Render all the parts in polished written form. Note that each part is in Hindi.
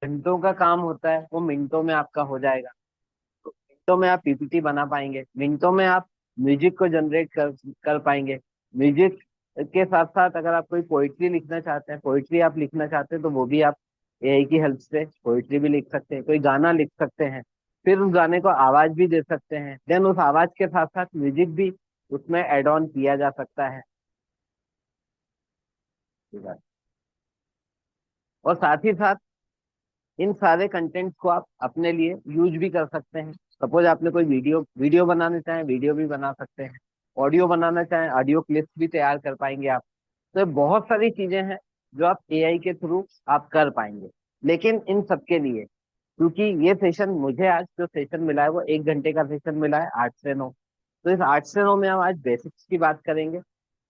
घंटों का काम होता है वो मिनटों में आपका हो जाएगा। तो मिनटों में आप पीपीटी बना पाएंगे, मिनटों में आप म्यूजिक को जनरेट कर पाएंगे। म्यूजिक के साथ साथ अगर आप कोई पोइट्री लिखना चाहते हैं, पोइट्री आप लिखना चाहते हैं, तो वो भी आप एआई की हेल्प से पोइट्री भी लिख सकते हैं, कोई गाना लिख सकते हैं। फिर उस गाने को आवाज भी दे सकते हैं, देन उस आवाज के साथ साथ म्यूजिक भी उसमें एड ऑन किया जा सकता है। ठीक है। और साथ ही साथ इन सारे कंटेंट को आप अपने लिए यूज भी कर सकते हैं। सपोज आपने कोई वीडियो वीडियो बनाना चाहें, वीडियो भी बना सकते हैं। ऑडियो बनाना चाहें, ऑडियो क्लिप्स भी तैयार कर पाएंगे आप। तो ये बहुत सारी चीजें हैं जो आप एआई के थ्रू आप कर पाएंगे। लेकिन इन सबके लिए, क्योंकि ये सेशन मुझे आज जो सेशन मिला है वो 1 घंटे का सेशन मिला है, 8 से 9। तो इस 8 से 9 में हम आज बेसिक्स की बात करेंगे।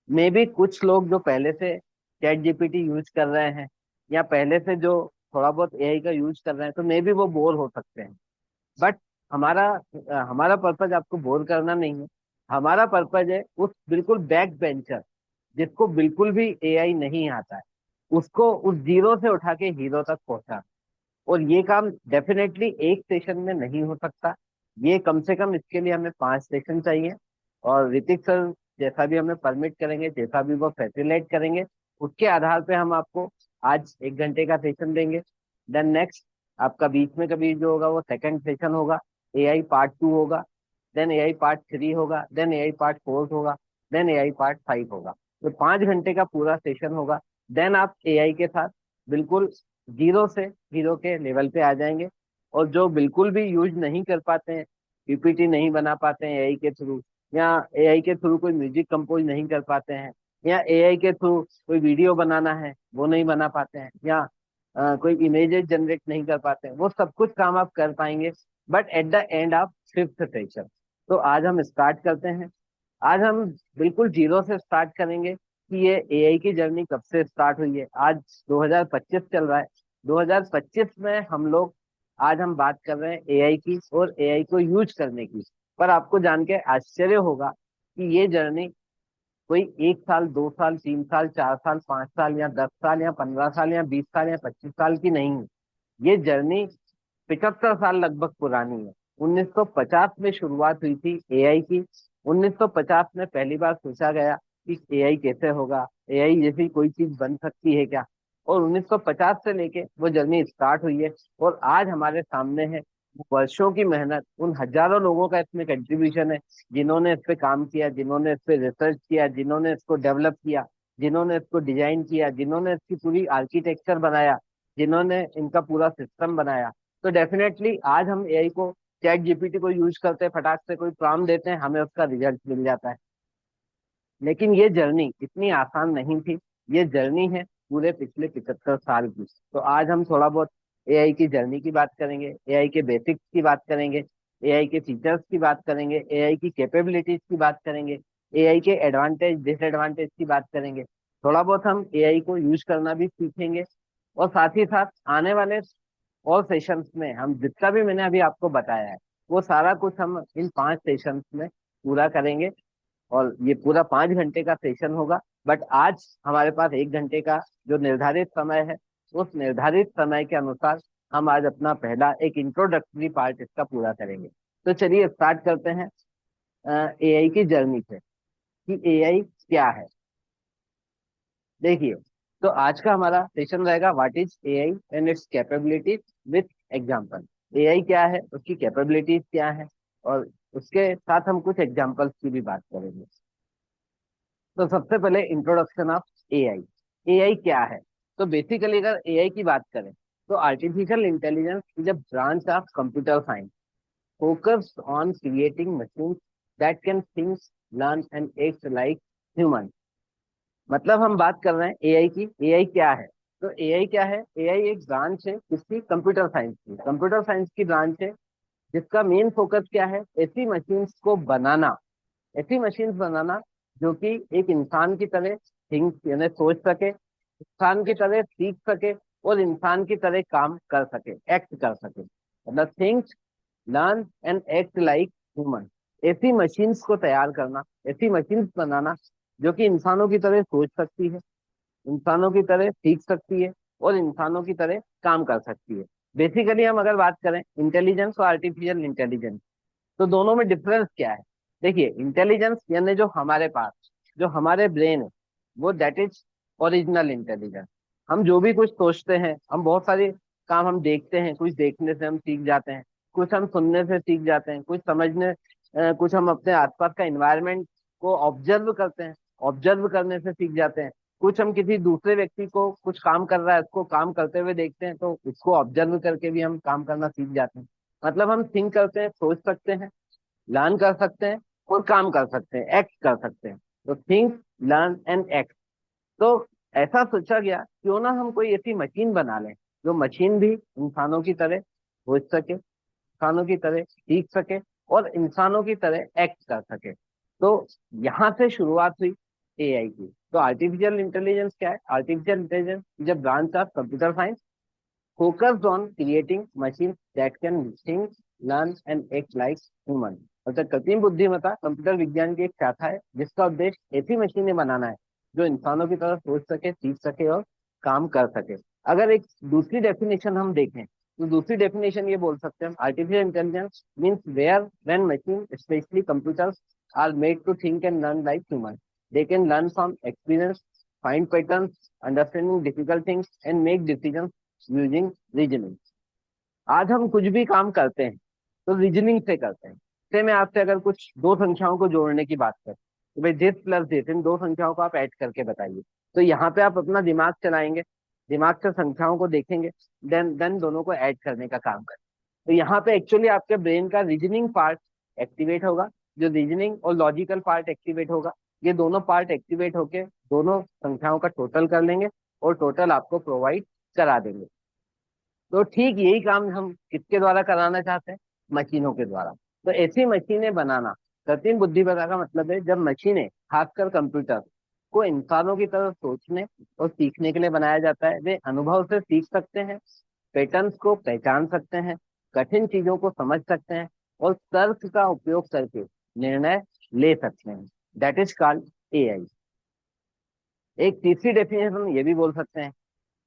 मे बी कुछ लोग जो पहले से चैट जीपीटी यूज कर रहे हैं, या पहले से जो थोड़ा बहुत एआई का यूज कर रहे हैं, तो मे बी वो बोर हो सकते हैं। बट हमारा हमारा पर्पज आपको बोर करना नहीं है। हमारा पर्पज है उस बिल्कुल बैक बेंचर जिसको बिल्कुल भी एआई नहीं आता है, उसको उस जीरो से उठा के हीरो तक पहुंचा। और ये काम डेफिनेटली एक सेशन में नहीं हो सकता। ये कम से कम इसके लिए हमें 5 सेशन चाहिए। और ऋतिक सर जैसा भी हमें परमिट करेंगे, जैसा भी वो फैसिलिटेट करेंगे, उसके आधार पे हम आपको आज 1 घंटे का सेशन देंगे। देन नेक्स्ट आपका बीच में कभी जो होगा वो सेकंड सेशन होगा, एआई पार्ट 2 होगा। देन एआई पार्ट 3 होगा, देन एआई पार्ट 4 होगा, देन एआई पार्ट 5 होगा। तो 5 घंटे का पूरा सेशन होगा। देन आप एआई के साथ बिल्कुल जीरो से हीरो के लेवल पे आ जाएंगे। और जो बिल्कुल भी यूज नहीं कर पाते हैं, पीपीटी नहीं बना पाते हैं एआई के थ्रू, या एआई के थ्रू कोई म्यूजिक कंपोज नहीं कर पाते हैं, या एआई के थ्रू कोई वीडियो बनाना है वो नहीं बना पाते हैं, या कोई इमेजेस जनरेट नहीं कर पाते हैं, वो सब कुछ काम आप कर पाएंगे but at the end of 5th session. तो आज हम स्टार्ट करते हैं। आज हम बिल्कुल जीरो से स्टार्ट करेंगे कि ये एआई की जर्नी कब से स्टार्ट हुई है। आज 2025 चल रहा है। 2025 में हम लोग, आज हम बात कर रहे हैं एआई की और एआई को यूज करने की। पर आपको जान के आश्चर्य होगा कि ये जर्नी कोई 1 साल, 2 साल, 3 साल, 4 साल, 5 साल या 10 साल या 15 साल या 20 साल या 25 साल की नहीं है। ये जर्नी 75 साल लगभग पुरानी है। 1950 में शुरुआत हुई थी एआई की। 1950 में पहली बार सोचा गया कि एआई कैसे होगा, एआई जैसी कोई चीज बन सकती है क्या। और 1950 से लेके वो जर्नी स्टार्ट हुई है। और आज हमारे सामने है वो वर्षों की मेहनत, उन हजारों लोगों का इसमें कंट्रीब्यूशन है, जिन्होंने इस पे काम किया, जिन्होंने इस पे रिसर्च किया, जिन्होंने इसको डेवलप किया, जिन्होंने इसको डिजाइन किया, जिन्होंने इसकी पूरी आर्किटेक्चर बनाया, जिन्होंने इनका पूरा सिस्टम बनाया। तो डेफिनेटली आज हम एआई को, चैट जीपीटी को यूज करते हैं, फटाक से कोई प्रॉम्प्ट देते हैं, हमें उसका रिजल्ट मिल जाता है। लेकिन ये जर्नी इतनी आसान नहीं थी। ये जर्नी है पूरे पिछले 75 साल की। तो आज हम थोड़ा बहुत एआई की जर्नी की बात करेंगे, एआई के बेसिक्स की बात करेंगे, एआई के फीचर्स की बात करेंगे, एआई की कैपेबिलिटीज की बात करेंगे, एआई के एडवांटेज डिसएडवांटेज की बात करेंगे। थोड़ा बहुत हम एआई को यूज करना भी सीखेंगे। और साथ ही साथ आने वाले और सेशंस में हम जितना भी मैंने अभी आपको बताया है, वो सारा कुछ हम इन 5 सेशंस में पूरा करेंगे। और ये पूरा 5 घंटे का सेशन होगा। बट आज हमारे पास 1 घंटे का जो निर्धारित समय है, उस निर्धारित समय के अनुसार हम आज अपना पहला एक इंट्रोडक्टरी पार्ट इसका पूरा करेंगे। तो चलिए स्टार्ट करते हैं एआई की जर्नी से, कि एआई क्या है। देखिए, तो आज का हमारा सेशन रहेगा what is AI and it's capabilities with example. AI क्या है, उसकी कैपेबिलिटीज क्या है, और उसके साथ हम कुछ एग्जांपल्स की भी बात करेंगे। तो सबसे पहले इंट्रोडक्शन ऑफ एआई। एआई क्या है? तो बेसिकली अगर एआई की बात करें, तो artificial intelligence is a branch of computer science focused on creating machines that can think, learn and act like human। मतलब हम बात कर रहे हैं एआई की। एआई क्या है? तो एआई क्या है? एआई एक ब्रांच है किसकी? कंप्यूटर साइंस की। कंप्यूटर साइंस की ब्रांच है जिसका मेन फोकस क्या है? ऐसी मशीन्स को बनाना, ऐसी मशीन्स बनाना जो कि एक इंसान की तरह थिंक यानी सोच सके, इंसान की तरह सीख सके, और इंसान की तरह काम कर सके, एक्ट कर सके। मतलब think, learn and act like human. ऐसी मशीन्स को तैयार करना, ऐसी मशीन्स बनाना जो कि इंसानों की तरह सोच सकती है, इंसानों की तरह सीख सकती है, और इंसानों की तरह काम कर सकती है। बेसिकली हम अगर बात करें इंटेलिजेंस और आर्टिफिशियल इंटेलिजेंस, तो दोनों में डिफरेंस क्या है? देखिए, इंटेलिजेंस यानी जो हमारे पास, जो हमारे ब्रेन है, वो दैट इज ओरिजिनल इंटेलिजेंस। हम जो भी कुछ सोचते हैं, हम बहुत सारे काम हम देखते हैं, कुछ देखने से हम सीख जाते हैं, कुछ हम सुनने से सीख जाते हैं, कुछ समझने, कुछ हम अपने आसपास का एनवायरनमेंट को ऑब्जर्व करते हैं, ऑब्जर्व करने से सीख जाते हैं, कुछ हम किसी दूसरे व्यक्ति को कुछ काम कर रहा है उसको काम करते हुए देखते हैं, तो उसको ऑब्जर्व करके भी हम काम करना सीख जाते हैं। मतलब हम थिंक करते हैं, सोच सकते हैं, लर्न कर सकते हैं और काम कर सकते हैं, एक्ट कर सकते हैं। तो थिंक, लर्न एंड एक्ट। तो ऐसा सोचा गया क्यों ना हम कोई ऐसी मशीन बना लें जो मशीन भी इंसानों की तरह सोच सके, इंसानों की तरह सीख सके और इंसानों की तरह एक्ट कर सके। तो यहाँ से शुरुआत हुई एआई की। तो आर्टिफिशियल इंटेलिजेंस क्या है? Artificial intelligence is a branch of computer science focused on creating machines that can think, learn and act like human। अर्थात कृत्रिम बुद्धिमत्ता कंप्यूटर विज्ञान की एक शाखा है जिसका उद्देश्य ऐसी मशीनें बनाना है जो इंसानों की तरह सोच सके, सीख सके और काम कर सके। अगर एक दूसरी डेफिनेशन हम देखें तो दूसरी डेफिनेशन ये बोल सकते हैं, artificial intelligence means where when machine specially computers are made to think and learn like human. They can learn from experience, find patterns, understanding difficult things and make decision using reasoning. आज हम कुछ भी काम करते हैं तो रीजनिंग से करते हैं। से मैं आपसे अगर कुछ दो संख्याओं को जोड़ने की बात करें तो भाई दिस प्लस दिस, इन दो संख्याओं को आप ऐड करके बताइए, तो यहाँ पे आप अपना दिमाग चलाएंगे, दिमाग से संख्याओं को देखेंगे, देन दोनों को ऐड करने का काम करें। तो यहाँ पे एक्चुअली आपके ब्रेन का रीजनिंग पार्ट एक्टिवेट होगा, जो रीजनिंग और लॉजिकल पार्ट एक्टिवेट होगा। ये दोनों पार्ट एक्टिवेट होके दोनों संख्याओं का टोटल कर लेंगे और टोटल आपको प्रोवाइड करा देंगे। तो ठीक यही काम हम किसके द्वारा कराना चाहते हैं? मशीनों के द्वारा। तो ऐसी मशीनें बनाना, कृत्रिम बुद्धिमत्ता का मतलब है जब मशीनें, खासकर कंप्यूटर, को इंसानों की तरह सोचने और सीखने के लिए बनाया जाता है। वे अनुभव से सीख सकते हैं, पैटर्न्स को पहचान सकते हैं, कठिन चीजों को समझ सकते हैं और तर्क का उपयोग करके निर्णय ले सकते हैं। That is called AI. एक तीसरी डेफिनेशन ये भी बोल सकते हैं,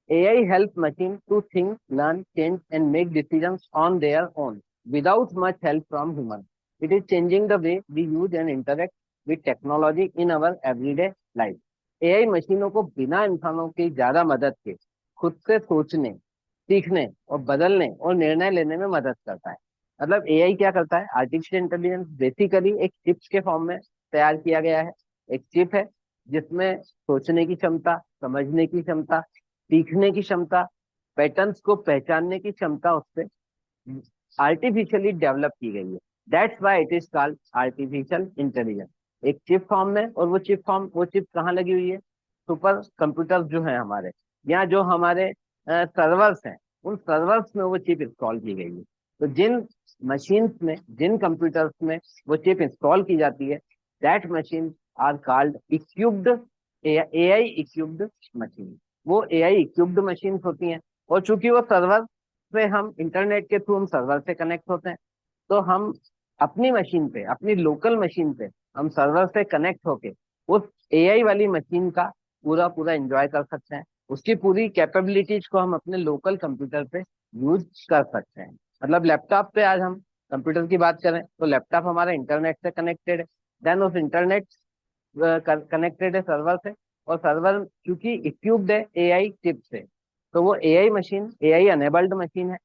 AI helps machine to think, learn, change, and make decisions on their own without much help from human. It is changing the way we use and interact with technology in our everyday life. AI मशीनों को बिना इंसानों की ज्यादा मदद के खुद से सोचने, सीखने और बदलने और निर्णय लेने में मदद करता है। मतलब एआई क्या करता है? आर्टिफिशियल इंटेलिजेंस बेसिकली एक चिप्स के फॉर्म में तैयार किया गया है। एक चिप है जिसमें सोचने की क्षमता, समझने की क्षमता, सीखने की क्षमता, पैटर्न्स को पहचानने की क्षमता उससे आर्टिफिशियली डेवलप की गई है। That's why it is called artificial intelligence. एक चिप फॉर्म में, और वो चिप कहाँ लगी हुई है? सुपर कंप्यूटर्स जो है हमारे, या जो हमारे सर्वर्स हैं, उन सर्वर्स में वो चिप इंस्टॉल की गई है। तो जिन मशीन्स में, जिन कंप्यूटर्स में वो चिप इंस्टॉल की जाती है, that machine are called equipped, AI equipped machine. वो एआई इक्विप्ड मशीन होती हैं। और चूंकि वो सर्वर से, हम इंटरनेट के थ्रू हम सर्वर से कनेक्ट होते हैं, तो हम अपनी मशीन पे, अपनी लोकल मशीन पे हम सर्वर से कनेक्ट होके उस एआई वाली मशीन का पूरा पूरा एंजॉय कर सकते हैं। उसकी पूरी कैपेबिलिटीज को हम अपने लोकल कंप्यूटर पे यूज कर सकते हैं। मतलब लैपटॉप पे आज हम कंप्यूटर की बात करें तो लैपटॉप हमारा इंटरनेट से कनेक्टेड है। देन उस इंटरनेट कनेक्टेड है सर्वर से, और सर्वर क्योंकि इक्विप्ड है एआई चिप से, तो वो AI machine, AI enabled machine है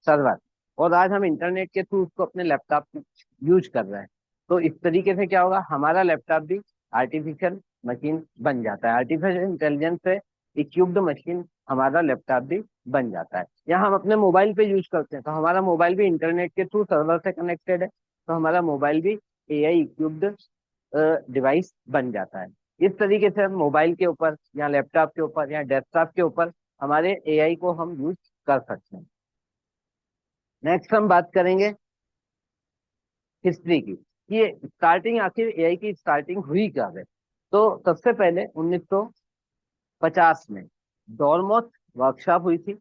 सर्वर। और आज हम इंटरनेट के थ्रू उसको अपने लैपटॉप में यूज कर रहे हैं। तो इस तरीके से क्या होगा, हमारा लैपटॉप भी आर्टिफिशियल मशीन बन जाता है। आर्टिफिशियल इंटेलिजेंस से इक्विप्ड मशीन हमारा लैपटॉप भी बन जाता है। या हम अपने मोबाइल पे यूज करते हैं तो हमारा मोबाइल भी इंटरनेट के थ्रू सर्वर से कनेक्टेड है, तो हमारा मोबाइल भी एआई इक्विप्ड डिवाइस बन जाता है। इस तरीके से हम मोबाइल के ऊपर या लैपटॉप के ऊपर या डेस्कटॉप के ऊपर हमारे एआई को हम यूज कर सकते हैं। नेक्स्ट हम बात करेंगे हिस्ट्री की, कि ये स्टार्टिंग, आखिर एआई की स्टार्टिंग हुई क्या है। तो सबसे पहले 1950 में डॉर्मोथ वर्कशॉप हुई थी।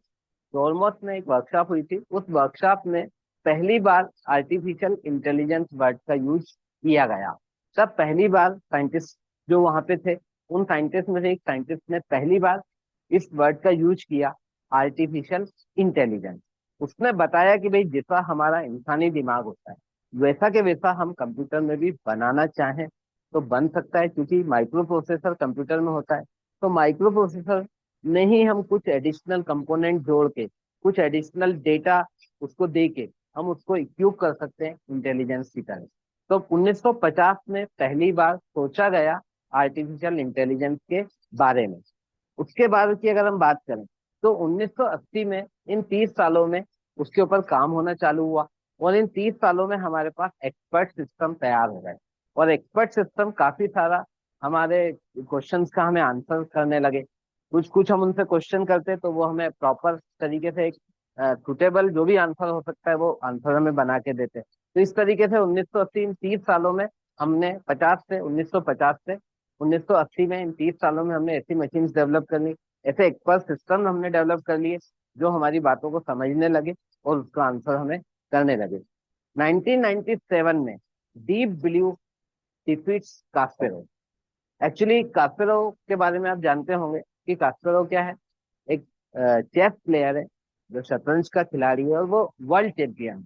डॉर्मोथ में एक वर्कशॉप हुई थी। उस वर्कशॉप में पहली बार आर्टिफिशियल इंटेलिजेंस वर्ड का यूज किया गया। तब पहली बार साइंटिस्ट जो वहां पे थे, उन साइंटिस्ट में से एक साइंटिस्ट ने पहली बार इस वर्ड का यूज किया, आर्टिफिशियल इंटेलिजेंस। उसने बताया कि भाई जैसा हमारा इंसानी दिमाग होता है वैसा के वैसा हम कंप्यूटर में भी बनाना चाहें तो बन सकता है, क्योंकि माइक्रो प्रोसेसर कंप्यूटर में होता है। तो माइक्रो प्रोसेसर में ही हम कुछ एडिशनल कंपोनेंट जोड़ के, कुछ एडिशनल डेटा उसको दे के हम उसको इक्विप कर सकते हैं इंटेलिजेंस की तरह। तो 1950 में पहली बार सोचा गया आर्टिफिशियल इंटेलिजेंस के बारे में। उसके बाद की अगर हम बात करें तो 1980 में, इन 30 सालों में उसके ऊपर काम होना चालू हुआ। और इन 30 सालों में हमारे पास एक्सपर्ट सिस्टम तैयार हो गए। और एक्सपर्ट सिस्टम काफी सारा हमारे क्वेश्चंस का हमें आंसर करने लगे। कुछ कुछ हम उनसे क्वेश्चन करते तो वो हमें प्रॉपर तरीके से एक सुटेबल जो भी आंसर हो सकता है वो आंसर हमें बना के देते। तो इस तरीके से 1980, इन 30 सालों में हमने 1950 से 1980 में, इन 30 सालों में हमने ऐसी मशीन्स डेवलप कर ली, ऐसे एक्सपर्ट सिस्टम हमने डेवलप कर लिए जो हमारी बातों को समझने लगे और उसका आंसर हमें करने लगे। 1997 में डीप ब्लू डिफीट्स कास्पेरो। एक्चुअली कास्पेरो के बारे में आप जानते होंगे कि कास्पेरो क्या है। एक चेस प्लेयर है जो शतरंज का खिलाड़ी है, और वो वर्ल्ड चैंपियन,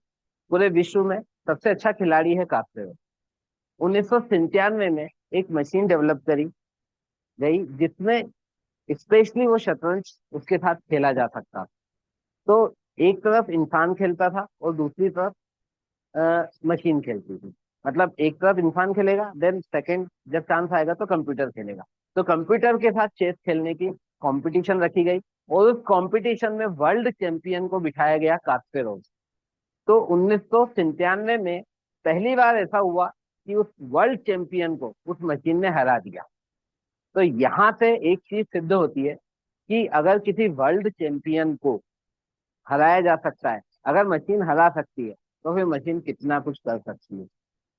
पूरे विश्व में सबसे अच्छा खिलाड़ी है कास्पेरो। 1997 में एक मशीन डेवलप करी गई जिसमें स्पेशली वो शतरंज उसके साथ खेला जा सकता। तो एक तरफ इंसान खेलता था और दूसरी तरफ मशीन खेलती थी। मतलब एक तरफ इंसान खेलेगा, देन सेकंड जब चांस आएगा तो कंप्यूटर खेलेगा। तो कंप्यूटर के साथ चेस खेलने की कंपटीशन रखी गई, और उस कंपटीशन में वर्ल्ड चैंपियन को बिठाया गया कास्पेरोव। तो 1997 में पहली बार ऐसा हुआ कि उस वर्ल्ड चैंपियन को उस मशीन ने हरा दिया। तो यहाँ से एक चीज सिद्ध होती है कि अगर किसी वर्ल्ड चैंपियन को हराया जा सकता है, अगर मशीन हरा सकती है, तो फिर मशीन कितना कुछ कर सकती है।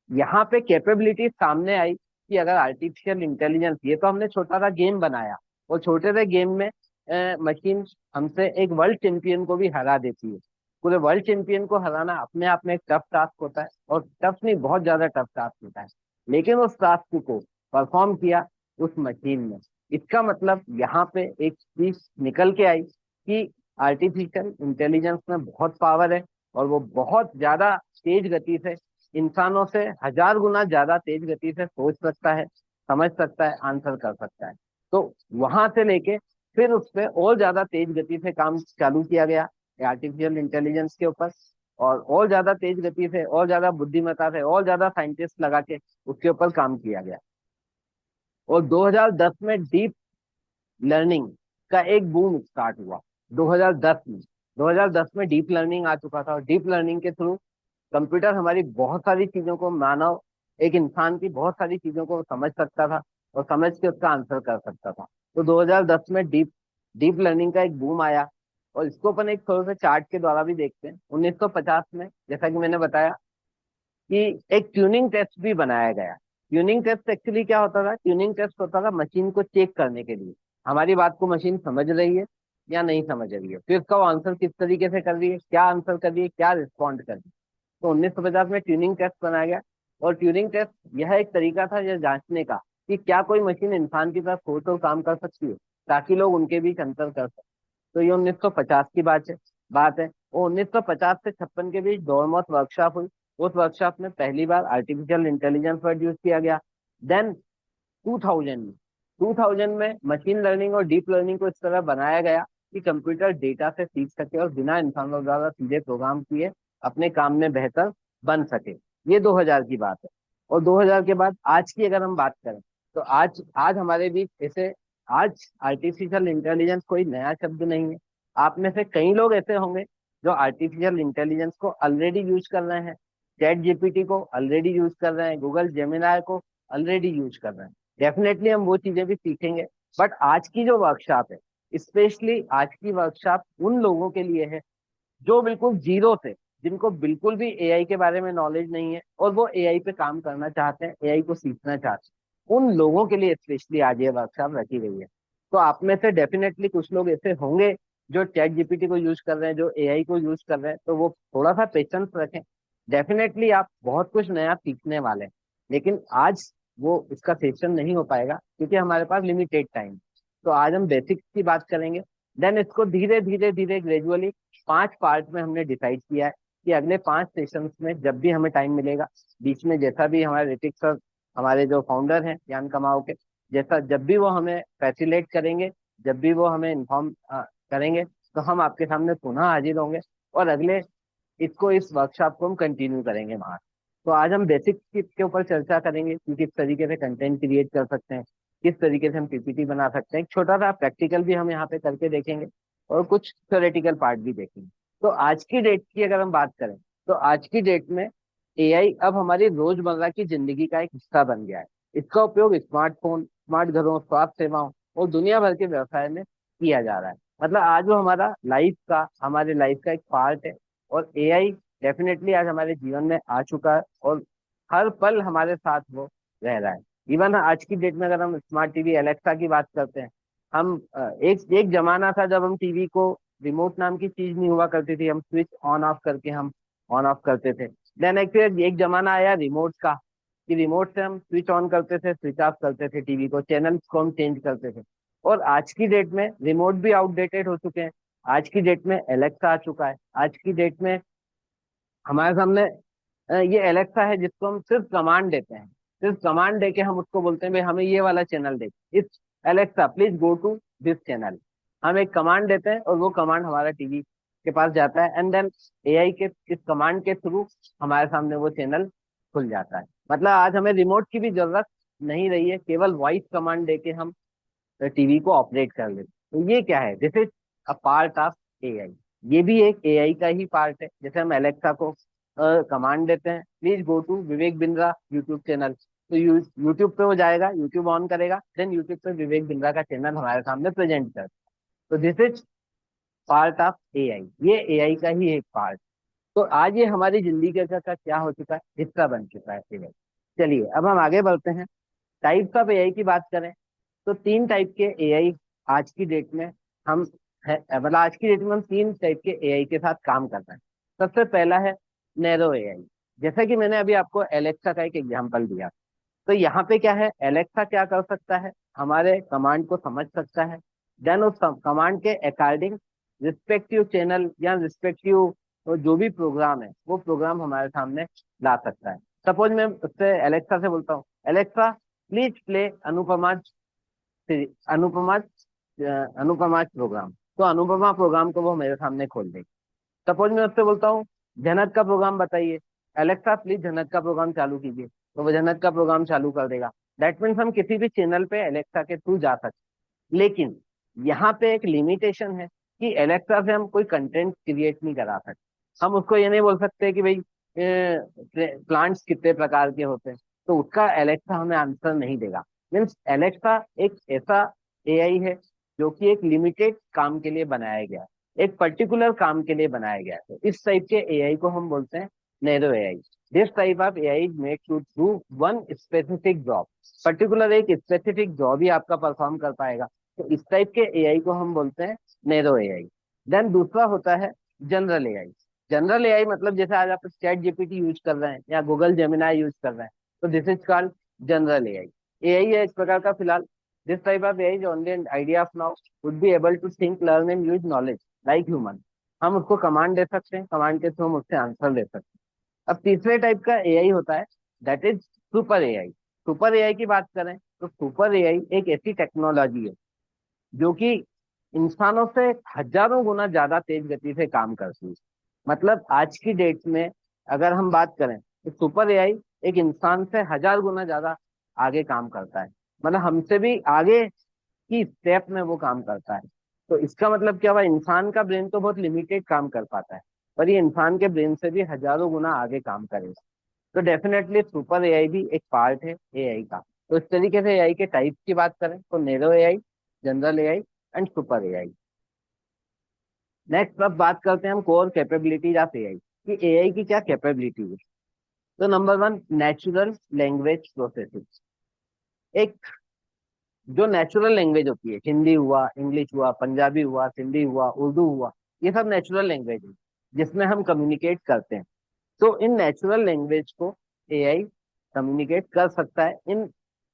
यहाँ पे कैपेबिलिटी सामने आई कि अगर आर्टिफिशियल इंटेलिजेंस, ये तो हमने छोटा सा गेम बनाया, और छोटे से गेम में मशीन हमसे एक वर्ल्ड चैंपियन को भी हरा देती है। पूरे वर्ल्ड चैंपियन को हराना अपने आप में एक टफ टास्क होता है, और टफ नहीं, बहुत ज्यादा टफ टास्क होता है। लेकिन उस टास्क को परफॉर्म किया उस मशीन ने। इसका मतलब यहाँ पे एक चीज निकल के आई कि आर्टिफिशियल इंटेलिजेंस में बहुत पावर है, और वो बहुत ज्यादा तेज गति से, इंसानों से 1000 गुना ज्यादा तेज गति से सोच सकता है, समझ सकता है, आंसर कर सकता है। तो वहां से लेके फिर उस पर और ज्यादा तेज गति से काम चालू किया गया आर्टिफिशियल इंटेलिजेंस के ऊपर। और ज्यादा तेज गति से, और ज्यादा बुद्धिमत्ता से, और ज्यादा साइंटिस्ट लगा के उसके ऊपर काम किया गया। और 2010 में डीप लर्निंग का एक बूम स्टार्ट हुआ। 2010 में 2010 में डीप लर्निंग आ चुका था, और डीप लर्निंग के थ्रू कंप्यूटर हमारी बहुत सारी चीजों को, मानव एक इंसान की बहुत सारी चीजों को समझ सकता था, और समझ के उसका आंसर कर सकता था। तो 2010 में डीप डीप लर्निंग का एक बूम आया। और इसको अपन एक थोड़ा सा चार्ट के द्वारा भी देखते हैं। 1950 में, जैसा कि मैंने बताया, कि एक ट्यूनिंग टेस्ट भी बनाया गया। ट्यूनिंग टेस्ट एक्चुअली क्या होता था? ट्यूनिंग टेस्ट होता था मशीन को चेक करने के लिए, हमारी बात को मशीन समझ रही है या नहीं समझ रही है, फिर उसका वो आंसर किस तरीके से कर रही है, क्या आंसर कर रही है, क्या रिस्पॉन्ड कर रही है। तो 1950 में ट्यूनिंग टेस्ट बनाया गया। और ट्यूनिंग टेस्ट यह एक तरीका था यह जांचने का कि क्या कोई मशीन इंसान की तरह सोच और काम कर सकती है, ताकि लोग उनके बीच अंतर कर सकें। तो ये 1950 की बात है। और 1950 से 56 के बीच डोरमॉस वर्कशॉप हुई। उस वर्कशॉप में पहली बार आर्टिफिशियल इंटेलिजेंस प्रोड्यूस किया गया। देन 2000 में 2000 में मशीन लर्निंग और डीप लर्निंग को इस तरह बनाया गया कि कंप्यूटर डेटा से सीख सके और बिना इंसानों द्वारा सीधे प्रोग्राम किए अपने काम में बेहतर बन सके। ये 2000 की बात है। और 2000 के बाद आज की अगर हम बात करें, तो आज आज हमारे बीच ऐसे, आज आर्टिफिशियल इंटेलिजेंस कोई नया शब्द नहीं है। आप में से कई लोग ऐसे होंगे जो आर्टिफिशियल इंटेलिजेंस को ऑलरेडी यूज कर रहे हैं, चैट जीपीटी को ऑलरेडी यूज कर रहे हैं, गूगल जेमिनाई को ऑलरेडी यूज कर रहे हैं। डेफिनेटली हम वो चीजें भी सीखेंगे। बट आज की जो वर्कशॉप है, स्पेशली आज की वर्कशॉप उन लोगों के लिए है जो बिल्कुल जीरो थे, जिनको बिल्कुल भी एआई के बारे में नॉलेज नहीं है, और वो एआई पे काम करना चाहते हैं, एआई को सीखना चाहते हैं। उन लोगों के लिए स्पेशली आज ये वर्कशॉप रखी गई है। तो आप में से डेफिनेटली कुछ लोग ऐसे होंगे जो चैट जीपीटी को यूज कर रहे हैं, जो एआई को यूज कर रहे हैं, तो वो थोड़ा सा पेशेंस रखें। डेफिनेटली आप बहुत कुछ नया सीखने वाले हैं। लेकिन आज वो उसका सेशन नहीं हो पाएगा क्योंकि हमारे पास लिमिटेड टाइम। तो आज हम बेसिक्स की बात करेंगे, देन इसको धीरे धीरे धीरे ग्रेजुअली 5 पार्ट में हमने डिसाइड किया है कि अगले 5 सेशंस में जब भी हमें टाइम मिलेगा, बीच में जैसा भी हमारे ऋतिक सर, हमारे जो फाउंडर हैं ज्ञान कमाओ के, जैसा जब भी वो हमें फैसिलेट करेंगे, जब भी वो हमें इन्फॉर्म करेंगे, तो हम आपके सामने पुनः हाजिर होंगे और अगले इसको इस वर्कशॉप को हम कंटिन्यू करेंगे वहाँ। तो आज हम बेसिक के ऊपर चर्चा करेंगे कि किस तरीके से कंटेंट क्रिएट कर सकते हैं, किस तरीके से हम पीपीटी बना सकते हैं, एक छोटा सा प्रैक्टिकल भी हम यहाँ पे करके देखेंगे और कुछ थ्योरेटिकल पार्ट भी देखेंगे। तो आज की डेट की अगर हम बात करें, तो आज की डेट में एआई अब हमारी रोजमर्रा की जिंदगी का एक हिस्सा बन गया है। इसका उपयोग स्मार्टफोन, स्मार्ट घरों, स्वास्थ्य सेवाओं और दुनिया भर के व्यवसाय में किया जा रहा है। मतलब आज वो हमारे लाइफ का एक पार्ट है। और एआई डेफिनेटली आज हमारे जीवन में आ चुका है और हर पल हमारे साथ वो रह रहा है। इवन आज की डेट में अगर हम स्मार्ट टीवी एलेक्सा की बात करते हैं, हम एक एक जमाना था जब हम टीवी को रिमोट नाम की चीज नहीं हुआ करती थी, हम स्विच ऑन ऑफ करके हम ऑन ऑफ करते थे। देन एक जमाना आया रिमोट का, कि रिमोट से हम स्विच ऑन करते थे, स्विच ऑफ करते थे टीवी को, चैनल्स को हम चेंज करते थे। और आज की डेट में रिमोट भी आउटडेटेड हो चुके हैं। आज की डेट में एलेक्सा आ चुका है। आज की डेट में हमारे सामने ये एलेक्सा है जिसको हम सिर्फ कमांड देते हैं, सिर्फ कमांड देके हम उसको बोलते हैं भाई हमें ये वाला चैनल दे, इस Alexa please go to this channel. हम एक कमांड देते हैं और वो कमांड हमारा टीवी के पास जाता है, एंड देन एआई के इस कमांड के थ्रू हमारे सामने वो चैनल खुल जाता है। मतलब आज हमें रिमोट की भी जरूरत नहीं रही है, केवल वॉइस कमांड देके हम टीवी को ऑपरेट कर लेते। तो ये क्या है, this is a part of AI. ये भी एक एआई का ही पार्ट है। जैसे हम एलेक्सा को कमांड देते हैं please go to Vivek Bindra YouTube channel, तो यूट्यूब पे वो जाएगा, यूट्यूब ऑन करेगा, देन यूट्यूब पे विवेक बिंद्रा का चैनल हमारे सामने प्रेजेंट कर। तो this is part of AI, ये एआई का ही एक पार्ट। तो आज ये हमारी जिंदगी का क्या हो चुका है, हिस्सा बन चुका है एआई। चलिए अब हम आगे बढ़ते हैं। टाइप्स ऑफ एआई की बात करें, तो 3 टाइप के एआई आज की डेट में हम मतलब आज की डेट में हम 3 टाइप के एआई के साथ काम कर रहे हैं। सबसे पहला है नैरो एआई। जैसा कि मैंने अभी आपको एलेक्सा का एक एग्जांपल दिया, तो यहाँ पे क्या है, एलेक्सा क्या कर सकता है, हमारे कमांड को समझ सकता है, देन उस कमांड के अकॉर्डिंग रिस्पेक्टिव चैनल या रिस्पेक्टिव जो भी प्रोग्राम है वो प्रोग्राम हमारे सामने ला सकता है। सपोज मैं उससे एलेक्सा से बोलता हूँ Alexa please play Anupama Anupama Anupama program, तो अनुपमा प्रोग्राम को वो मेरे सामने खोल देगी। सपोज मैं उससे बोलता हूँ जनक का प्रोग्राम बताइए, एलेक्सा प्लीज जनक का प्रोग्राम चालू कीजिए, तो वो जनक का प्रोग्राम चालू कर देगा। दैट मीन्स हम किसी भी चैनल पे एलेक्सा के थ्रू जा सकते। लेकिन यहाँ पे एक लिमिटेशन है कि एलेक्सा से हम कोई कंटेंट क्रिएट नहीं करा सकते। हम उसको ये नहीं बोल सकते कि भाई प्लांट्स कितने प्रकार के होते हैं, तो उसका एलेक्सा हमें आंसर नहीं देगा। मीन्स एलेक्सा एक ऐसा एआई है जो कि एक लिमिटेड काम के लिए बनाया गया है, एक पर्टिकुलर काम के लिए बनाया गया है। तो इस टाइप के एआई को हम बोलते हैं narrow AI. This type of AI made to do one specific job, particular एक स्पेसिफिक जॉब ही आपका परफॉर्म कर पाएगा। तो इस टाइप के एआई को हम बोलते हैं नैरो एआई। देन दूसरा होता है जनरल एआई। जनरल एआई मतलब जैसे आज आप चैट जीपीटी यूज कर रहे हैं या गूगल जेमिनाई यूज कर रहे हैं, तो this is called general AI. AI है इस प्रकार का फिलहाल। This type of AI only an idea of now would be able to think, learn and use knowledge like human. हम उसको कमांड दे सकते हैं, कमांड के थ्रू हम उससे आंसर दे सकते हैं। अब तीसरे टाइप का एआई होता है that is super AI. Super AI की बात करें तो सुपर एआई एक ऐसी टेक्नोलॉजी है जो कि इंसानों से हजारों गुना ज्यादा तेज गति से काम करती है। मतलब आज की डेट में अगर हम बात करें तो सुपर एआई एक इंसान से 1000 गुना ज्यादा आगे काम करता है। मतलब हमसे भी आगे की स्टेप में वो काम करता है। तो इसका मतलब क्या हुआ, इंसान का ब्रेन तो बहुत लिमिटेड काम कर पाता है, पर ये इंसान के ब्रेन से भी हजारों गुना आगे काम करेगा। तो डेफिनेटली सुपर एआई भी एक पार्ट है एआई का। तो इस तरीके से एआई के टाइप्स की बात करें तो narrow AI, general AI and super AI. Next अब बात करते हैं हम कोर कैपेबिलिटीज ऑफ एआई, कि एआई की क्या कैपेबिलिटी है। तो नंबर 1 नेचुरल लैंग्वेज प्रोसेसिंग। एक जो नेचुरल लैंग्वेज होती है, हिंदी हुआ, इंग्लिश हुआ, पंजाबी हुआ, सिंधी हुआ, उर्दू हुआ, ये सब नेचुरल लैंग्वेज है जिसमें हम कम्युनिकेट करते हैं। तो इन नेचुरल लैंग्वेज को एआई कम्युनिकेट कर सकता है, इन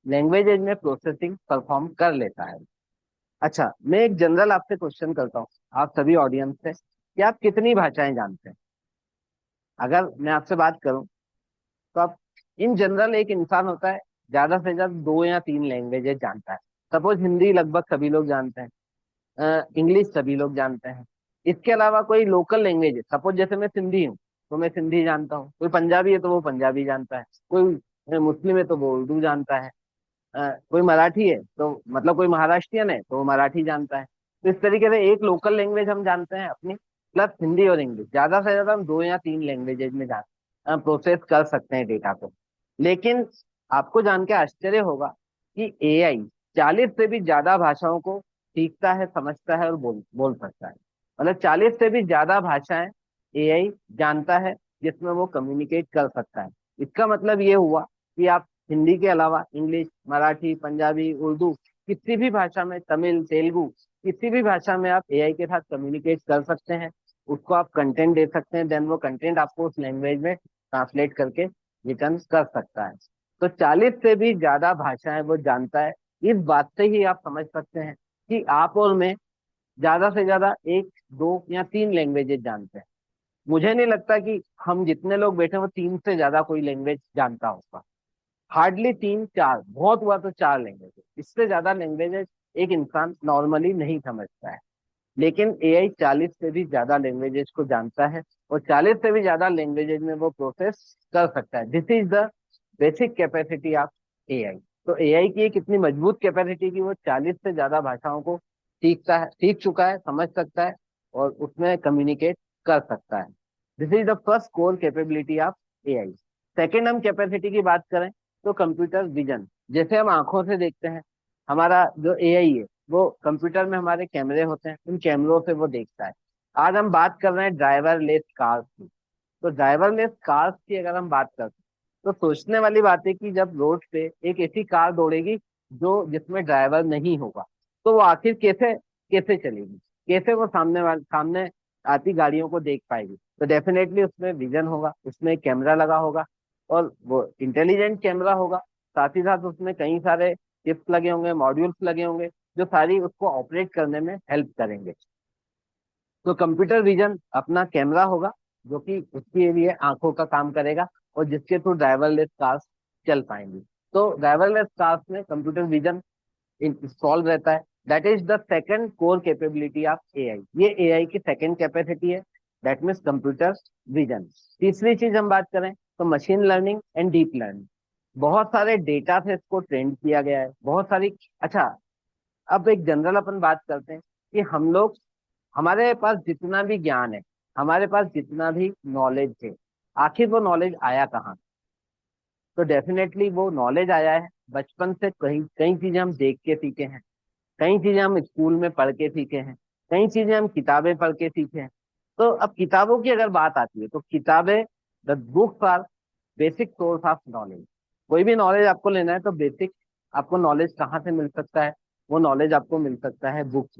लैंग्वेजेज में प्रोसेसिंग परफॉर्म कर लेता है। अच्छा, मैं एक जनरल आपसे क्वेश्चन करता हूँ, आप सभी ऑडियंस से, कि आप कितनी भाषाएं जानते हैं। अगर मैं आपसे बात करूं तो आप, इन जनरल एक इंसान होता है ज्यादा से ज्यादा 2 या 3 लैंग्वेजेस जानता है। सपोज हिंदी लगभग सभी लोग जानते हैं, इंग्लिश सभी लोग जानते हैं। इसके अलावा कोई लोकल लैंग्वेज है, सपोज जैसे मैं सिंधी हूँ तो मैं सिंधी जानता हूँ, कोई पंजाबी है तो वो पंजाबी जानता है, कोई मुस्लिम है तो वो उर्दू जानता है, कोई मराठी है तो मतलब कोई महाराष्ट्रियन है तो वो मराठी जानता है। तो इस तरीके से एक लोकल लैंग्वेज हम जानते हैं अपनी, प्लस हिंदी और इंग्लिश, ज्यादा से ज्यादा हम 2 या 3 लैंग्वेजेज में जान प्रोसेस कर सकते हैं डेटा को। लेकिन आपको जान के आश्चर्य होगा कि एआई 40 से भी ज्यादा भाषाओं को सीखता है, समझता है और बोल बोल सकता है। मतलब 40 से भी ज्यादा भाषाएं एआई जानता है, जिसमें वो कम्युनिकेट कर सकता है। इसका मतलब ये हुआ कि आप हिंदी के अलावा इंग्लिश, मराठी, पंजाबी, उर्दू, किसी भी भाषा में, तमिल, तेलुगु, किसी भी भाषा में आप एआई के साथ कम्युनिकेट कर सकते हैं। उसको आप कंटेंट दे सकते हैं, देन वो कंटेंट आपको उस लैंग्वेज में ट्रांसलेट करके रिटर्न कर सकता है। तो 40 से भी ज्यादा भाषाएं वो जानता है। इस बात से ही आप समझ सकते हैं कि आप और मैं ज्यादा से ज्यादा 1, 2 या 3 लैंग्वेजेस जानते हैं। मुझे नहीं लगता कि हम जितने लोग बैठे हैं वो 3 से ज्यादा कोई लैंग्वेज जानता होगा। हार्डली 3, 4, बहुत हुआ तो 4 लैंग्वेजेस, इससे ज्यादा लैंग्वेजेस एक इंसान नॉर्मली नहीं समझता है। लेकिन एआई 40 से भी ज्यादा लैंग्वेजेस को जानता है और 40 से भी ज्यादा लैंग्वेजेस में वो प्रोसेस कर सकता है। This is the basic capacity of AI. तो एआई की एक इतनी मजबूत कैपेसिटी की वो 40 से ज्यादा भाषाओं को सीखता है, सीख चुका है, समझ सकता है और उसमें कम्युनिकेट कर सकता है। This is the first core capability of AI. Second, हम कैपेसिटी की बात करें तो कंप्यूटर विजन। जैसे हम आंखों से देखते हैं, हमारा जो एआई है वो कंप्यूटर में हमारे कैमरे होते हैं, उन कैमरों से वो देखता है। आज हम बात कर रहे हैं ड्राइवरलेस कार्स की। तो ड्राइवरलेस कार्स की अगर हम बात करते हैं तो सोचने वाली बात है कि जब रोड पे एक ऐसी कार दौड़ेगी जो जिसमें ड्राइवर नहीं होगा, तो वो आखिर कैसे कैसे चलेगी, कैसे वो सामने आती गाड़ियों को देख पाएगी। तो डेफिनेटली उसमें विजन होगा, उसमें कैमरा लगा होगा और वो इंटेलिजेंट कैमरा होगा। साथ ही साथ उसमें कई सारे चिप्स लगे होंगे, मॉड्यूल्स लगे होंगे, जो सारी उसको ऑपरेट करने में हेल्प करेंगे। तो कंप्यूटर विजन अपना कैमरा होगा जो कि उसके लिए आंखों का काम करेगा और जिसके थ्रू ड्राइवरलेस कार्स चल पाएंगी। तो ड्राइवरलेस कार्स में कंप्यूटर विजन इंस्टॉल रहता है। That is the second core capability of AI. ये एआई की सेकंड कैपेसिटी है, दैट मीन्स कंप्यूटर विजन। तीसरी चीज हम बात करें तो machine learning and deep learning. बहुत सारे डेटा से इसको ट्रेंड किया गया है, बहुत सारी। अच्छा, अब एक जनरल अपन बात करते हैं कि हम लोग, हमारे पास जितना भी ज्ञान है, हमारे पास जितना भी नॉलेज है, आखिर वो नॉलेज आया कहाँ? तो डेफिनेटली वो नॉलेज आया है बचपन से। कई कई चीजें हम देख के सीखे हैं, कई चीजें हम स्कूल में पढ़ के सीखे हैं, कई चीजें हम किताबें पढ़ के सीखे हैं। तो अब किताबों की अगर बात आती है तो किताबें, the books are basic source of knowledge. कोई भी नॉलेज आपको लेना है तो बेसिक आपको नॉलेज कहाँ से मिल सकता है? वो नॉलेज आपको मिल सकता है बुक्स।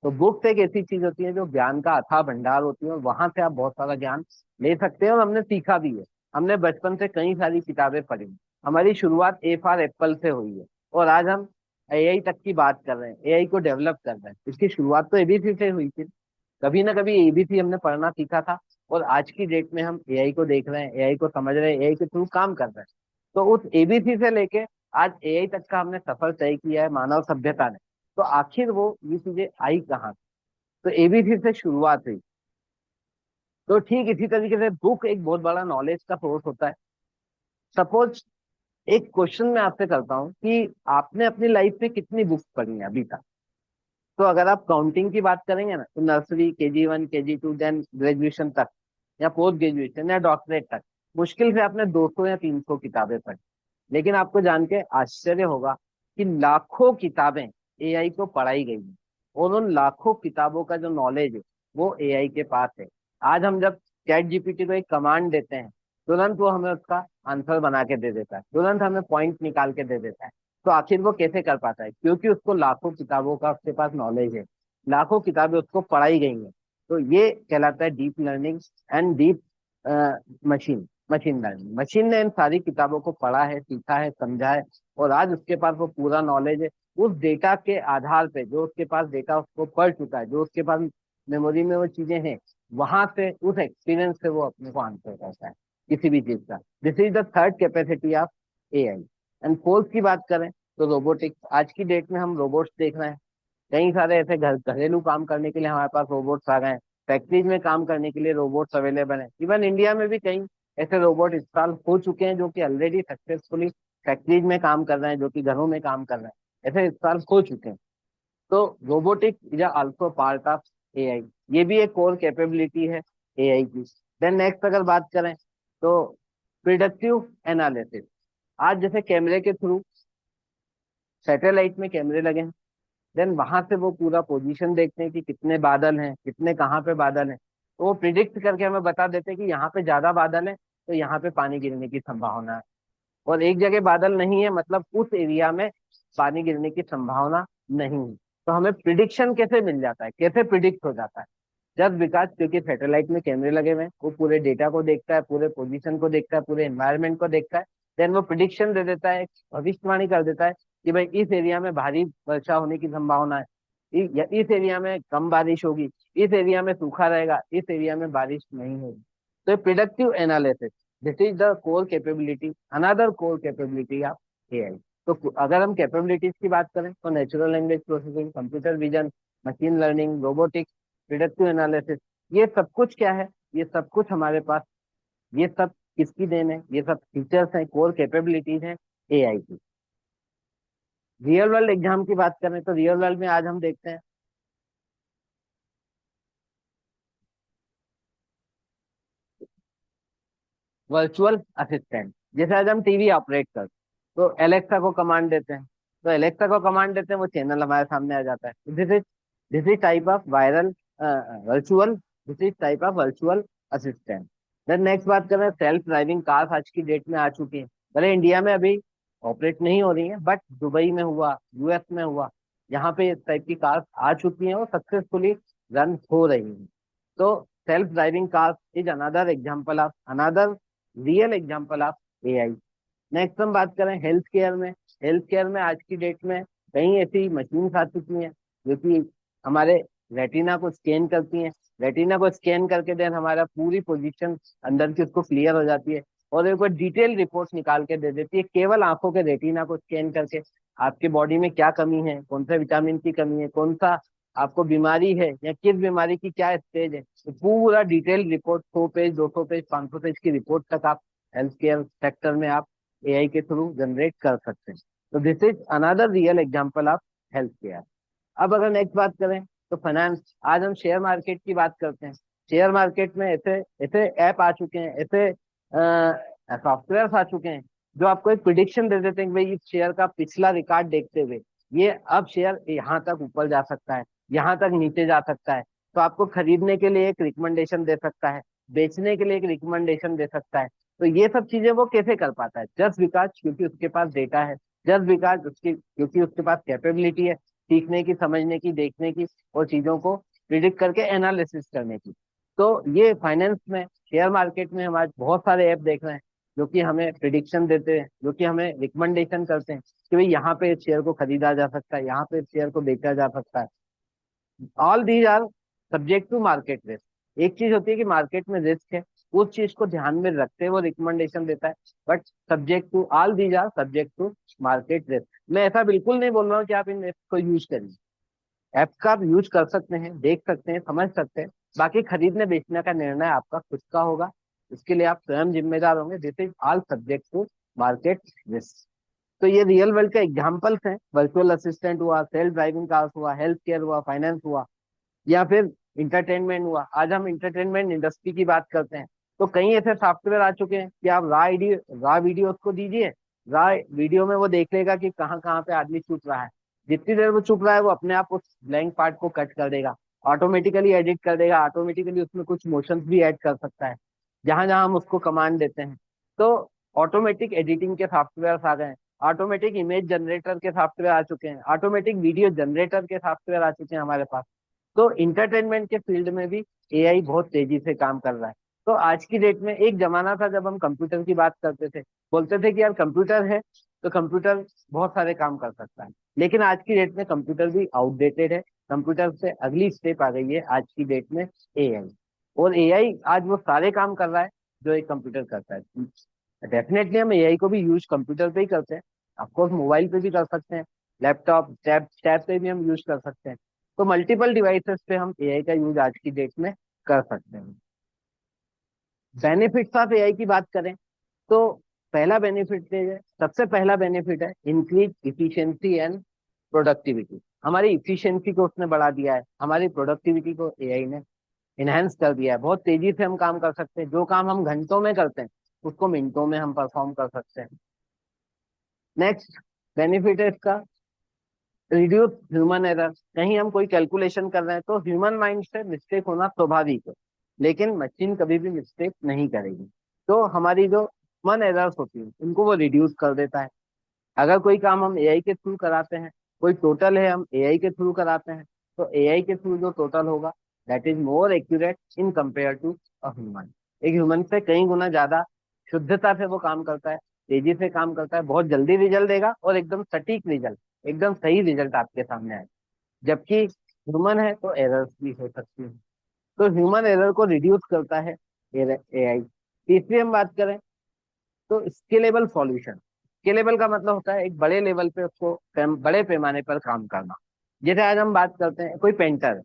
तो बुक्स एक ऐसी चीज होती है जो ज्ञान का अथाह भंडार होती है और वहां से आप बहुत सारा ज्ञान ले सकते हैं। और हमने सीखा भी है, हमने बचपन से कई सारी किताबें पढ़ी। हमारी शुरुआत ए फॉर एप्पल से हुई है और आज हम एआई तक की बात कर रहे हैं, एआई को डेवलप कर रहे हैं। इसकी शुरुआत तो एबीसी से हुई थी, कभी ना कभी एबीसी हमने पढ़ना सीखा था। और आज की डेट में हम एआई को देख रहे हैं, एआई को समझ रहे हैं, एआई के थ्रू काम कर रहे हैं। तो उस एबीसी से लेके आज एआई तक का हमने सफर तय किया है मानव सभ्यता ने। तो आखिर वो ये चीजें आई कहाँ? तो एबीसी से शुरुआत हुई। तो ठीक इसी तरीके से बुक एक बहुत बड़ा नॉलेज का सोर्स होता है। सपोज एक क्वेश्चन मैं आपसे करता हूँ कि आपने अपनी लाइफ में कितनी बुक्स पढ़ी हैं अभी तक? तो अगर आप काउंटिंग की बात करेंगे ना तो nursery, KG 1, KG 2, then graduation तक या पोस्ट ग्रेजुएशन या डॉक्टरेट तक मुश्किल से आपने 200 या 300 किताबें पढ़ी। लेकिन आपको जान के आश्चर्य होगा कि लाखों किताबें एआई को पढ़ाई गई हैं और उन लाखों किताबों का जो नॉलेज है वो एआई के पास है। आज हम जब चैट जीपीटी को एक कमांड देते हैं, तुरंत वो हमें उसका आंसर बना के दे देता है, तुरंत हमें पॉइंट निकाल के दे देता है। तो आखिर वो कैसे कर पाता है? क्योंकि उसको लाखों किताबों का उसके पास नॉलेज है, लाखों किताबें उसको पढ़ाई गई हैं। तो ये कहलाता है deep learning and deep machine machine learning. Machine ने इन सारी किताबों को पढ़ा है, सीखा है, समझा है और आज उसके पास वो पूरा नॉलेज है। उस डेटा के आधार पे, जो उसके पास डेटा उसको पढ़ चुका है, जो उसके पास मेमोरी में वो चीजें हैं, वहां से उस एक्सपीरियंस से वो अपने को आंसर करता है किसी भी चीज का। This is the third capacity of AI. And fourth की बात करें तो रोबोटिक्स। आज की डेट में हम रोबोट्स देख रहे हैं, कई सारे ऐसे घरेलू काम करने के लिए हमारे पास रोबोट्स आ गए हैं, फैक्ट्रीज में काम करने के लिए रोबोट्स अवेलेबल हैं। इवन इंडिया में भी कई ऐसे रोबोट इंस्टॉल हो चुके हैं जो कि ऑलरेडी सक्सेसफुली फैक्ट्रीज में काम कर रहे हैं, जो कि घरों में काम कर रहे हैं, ऐसे इंस्टॉल हो चुके हैं। तो robotics is also part of AI, ये भी एक कोर कैपेबिलिटी है एआई की। देन नेक्स्ट अगर बात करें तो प्रिडिक्टिव एनालिसिस। आज जैसे कैमरे के थ्रू, सैटेलाइट में कैमरे लगे हैं, देन वहां से वो पूरा पोजीशन देखते हैं कि कितने बादल हैं, कितने कहाँ पे बादल हैं, तो वो प्रिडिक्ट करके हमें बता देते हैं कि यहाँ पे ज्यादा बादल है तो यहाँ पे पानी गिरने की संभावना है, और एक जगह बादल नहीं है मतलब उस एरिया में पानी गिरने की संभावना नहीं है। तो हमें प्रिडिक्शन कैसे मिल जाता है, कैसे प्रिडिक्ट हो जाता है? जस्ट बिकॉज क्योंकि सैटेलाइट में कैमरे लगे हुए हैं, वो पूरे डेटा को देखता है, पूरे पोजीशन को देखता है, पूरे एनवायरनमेंट को देखता है। देन वो प्रिडिक्शन दे देता है, भविष्यवाणी कर देता है कि भाई इस एरिया में भारी वर्षा होने की संभावना है, या इस एरिया में कम बारिश होगी, इस एरिया में सूखा रहेगा, इस एरिया में बारिश नहीं होगी। तो predictive analysis, this is the core capability, another core capability of AI. तो अगर हम कैपेबिलिटीज की बात करें तो natural language processing, computer vision, machine learning, robotics, predictive analysis, ये सब कुछ क्या है? ये सब कुछ हमारे पास, ये सब किसकी देन है? ये सब फीचर्स हैं, कोर कैपेबिलिटीज हैं एआई की। रियल वर्ल्ड एग्जाम की बात करें तो रियल वर्ल्ड में आज हम देखते हैं वर्चुअल असिस्टेंट। जैसे आज हम टीवी ऑपरेट करते हैं तो एलेक्सा को कमांड देते हैं, तो एलेक्सा को कमांड देते हैं, वो चैनल हमारे सामने आ जाता है। This is type of viral virtual, this is type of virtual assistant. Then next बात करें, सेल्फ ड्राइविंग कार्स आज की डेट में आ चुकी हैं। भले इंडिया में अभी ऑपरेट नहीं हो रही हैं, बट दुबई में हुआ, यूएस में हुआ, यहाँ पे इस टाइप की कार्स आ चुकी हैं और सक्सेसफुली रन हो रही हैं। तो self driving cars is another example of, another real example of AI. Next हम बात करें हेल्थ केयर में। हेल्थ केयर में आज की डेट में कई ऐसी मशीन्स आ चुकी हैं जो कि हमारे रेटिना को स्कैन करती हैं। रेटिना को स्कैन करके देन हमारा पूरी पोजीशन अंदर की उसको क्लियर हो जाती है, और एक बार डिटेल रिपोर्ट निकाल के दे देती है केवल आंखों के रेटिना को स्कैन करके। आपके बॉडी में क्या कमी है, कौन सा विटामिन की कमी है, कौन सा आपको बीमारी है, या किस बीमारी की क्या स्टेज है, तो पूरा detail report 100 page, 200 page, 500 page की रिपोर्ट तक आप हेल्थ केयर सेक्टर में आप एआई के थ्रू जनरेट कर सकते हैं। तो this is another real example of health care. अब अगर नेक्स्ट बात करें तो फाइनेंस। आज हम शेयर मार्केट की बात करते हैं। शेयर मार्केट में ऐसे ऐसे ऐप आ चुके हैं, ऐसे सॉफ्टवेयर आ चुके हैं जो आपको एक प्रिडिक्शन दे देते हैं कि भाई इस शेयर का पिछला रिकॉर्ड देखते हुए ये अब शेयर यहाँ तक ऊपर जा सकता है, यहाँ तक नीचे जा सकता है। तो आपको खरीदने के लिए एक रिकमेंडेशन दे सकता है, बेचने के लिए एक रिकमेंडेशन दे सकता है। तो ये सब चीजें वो कैसे कर पाता है? जस्ट बिकॉज क्योंकि उसके पास डेटा है, जस्ट बिकॉज उसकी क्योंकि उसके पास कैपेबिलिटी है सीखने की, समझने की, देखने की, और चीजों को प्रिडिक्ट करके एनालिसिस करने की। तो ये फाइनेंस में, शेयर मार्केट में हम आज बहुत सारे ऐप देख रहे हैं जो कि हमें प्रिडिक्शन देते हैं, जो कि हमें रिकमेंडेशन करते हैं कि भाई यहाँ पे इस शेयर को खरीदा जा सकता है, यहाँ पे इस शेयर को बेचा जा सकता है। All these are subject to market risk. एक चीज होती है कि मार्केट में रिस्क है, उस चीज को ध्यान में रखते हुए वो रिकमेंडेशन देता है, but subject to, all these are subject to market risk. मैं ऐसा बिल्कुल नहीं बोल रहा हूँ कि आप इन ऐप को यूज करिए, ऐप का आप यूज कर सकते हैं, देख सकते हैं, समझ सकते हैं, बाकी खरीदने बेचने का निर्णय आपका खुद का होगा, इसके लिए आप स्वयं जिम्मेदार होंगे। This is all subject to market risk. तो ये रियल वर्ल्ड के एग्जाम्पल्स हैं, वर्चुअल असिस्टेंट हुआ, सेल्फ ड्राइविंग कार्स हुआ, हेल्थ केयर हुआ, फाइनेंस हुआ, या फिर इंटरटेनमेंट हुआ। आज हम इंटरटेनमेंट इंडस्ट्री की बात करते हैं तो कई ऐसे सॉफ्टवेयर आ चुके हैं कि आप रा वीडियो उसको दीजिए, रा वीडियो में वो देख लेगा कि कहाँ कहाँ पे आदमी चुप रहा है। जितनी देर वो चुप रहा है वो अपने आप उस ब्लैंक पार्ट को कट कर देगा, ऑटोमेटिकली एडिट कर देगा, ऑटोमेटिकली उसमें कुछ मोशंस भी ऐड कर सकता है जहां जहां हम उसको कमांड देते हैं। तो ऑटोमेटिक एडिटिंग के सॉफ्टवेयर आ गए हैं, ऑटोमेटिक इमेज जनरेटर के सॉफ्टवेयर आ चुके हैं, ऑटोमेटिक वीडियो जनरेटर के सॉफ्टवेयर आ चुके हैं हमारे पास। तो इंटरटेनमेंट के फील्ड में भी एआई बहुत तेजी से काम कर रहा है। तो आज की डेट में, एक जमाना था जब हम कंप्यूटर की बात करते थे, बोलते थे कि यार कंप्यूटर है तो कंप्यूटर बहुत सारे काम कर सकता है, लेकिन आज की डेट में कंप्यूटर भी आउटडेटेड है। कंप्यूटर से अगली स्टेप आ गई है आज की डेट में एआई। और एआई आज वो सारे काम कर रहा है जो एक कंप्यूटर करता है। डेफिनेटली हम एआई को भी यूज कंप्यूटर पे ही करते हैं, ऑफकोर्स मोबाइल पे भी कर सकते हैं, लैपटॉप टैब टैब पे भी हम यूज कर सकते हैं। तो मल्टीपल डिवाइसेस पे हम एआई का यूज आज की डेट में कर सकते हैं। बेनिफिट्स ऑफ एआई की बात करें तो पहला बेनिफिट है, सबसे पहला बेनिफिट है इंक्रीज इफिशिएंसी एंड प्रोडक्टिविटी। हमारी इफिशिएंसी को उसने बढ़ा दिया है, हमारी प्रोडक्टिविटी को एआई ने इनहेंस कर दिया है। बहुत तेजी से हम काम कर सकते हैं, जो काम हम घंटों में करते हैं उसको मिनटों में हम परफॉर्म कर सकते हैं। नेक्स्ट बेनिफिट है इसका रिड्यूस ह्यूमन एरर। कहीं हम कोई कैलकुलेशन कर रहे हैं तो ह्यूमन माइंड से मिस्टेक होना स्वाभाविक है, लेकिन मशीन कभी भी मिस्टेक नहीं करेगी। तो हमारी जो ह्यूमन एरर्स होती है उनको वो रिड्यूस कर देता है। अगर कोई काम हम एआई के थ्रू कराते हैं, कोई टोटल है हम एआई के थ्रू कराते हैं, तो एआई के थ्रू जो टोटल होगा that is more accurate in compare to a human. एक ह्यूमन से कई गुना ज्यादा शुद्धता से वो काम करता है, तेजी से काम करता है, बहुत जल्दी रिजल्ट देगा और एकदम सटीक रिजल्ट, एकदम सही रिजल्ट आपके सामने आए। जबकि ह्यूमन है तो एरर्स भी हो सकती है, तो ह्यूमन एरर को रिड्यूस करता है एआई। तीसरी हम बात करें तो स्केलेबल सॉल्यूशन। स्केलेबल का मतलब होता है एक बड़े लेवल पे उसको बड़े पैमाने पर काम करना। जैसे आज हम बात करते हैं कोई पेंटर है,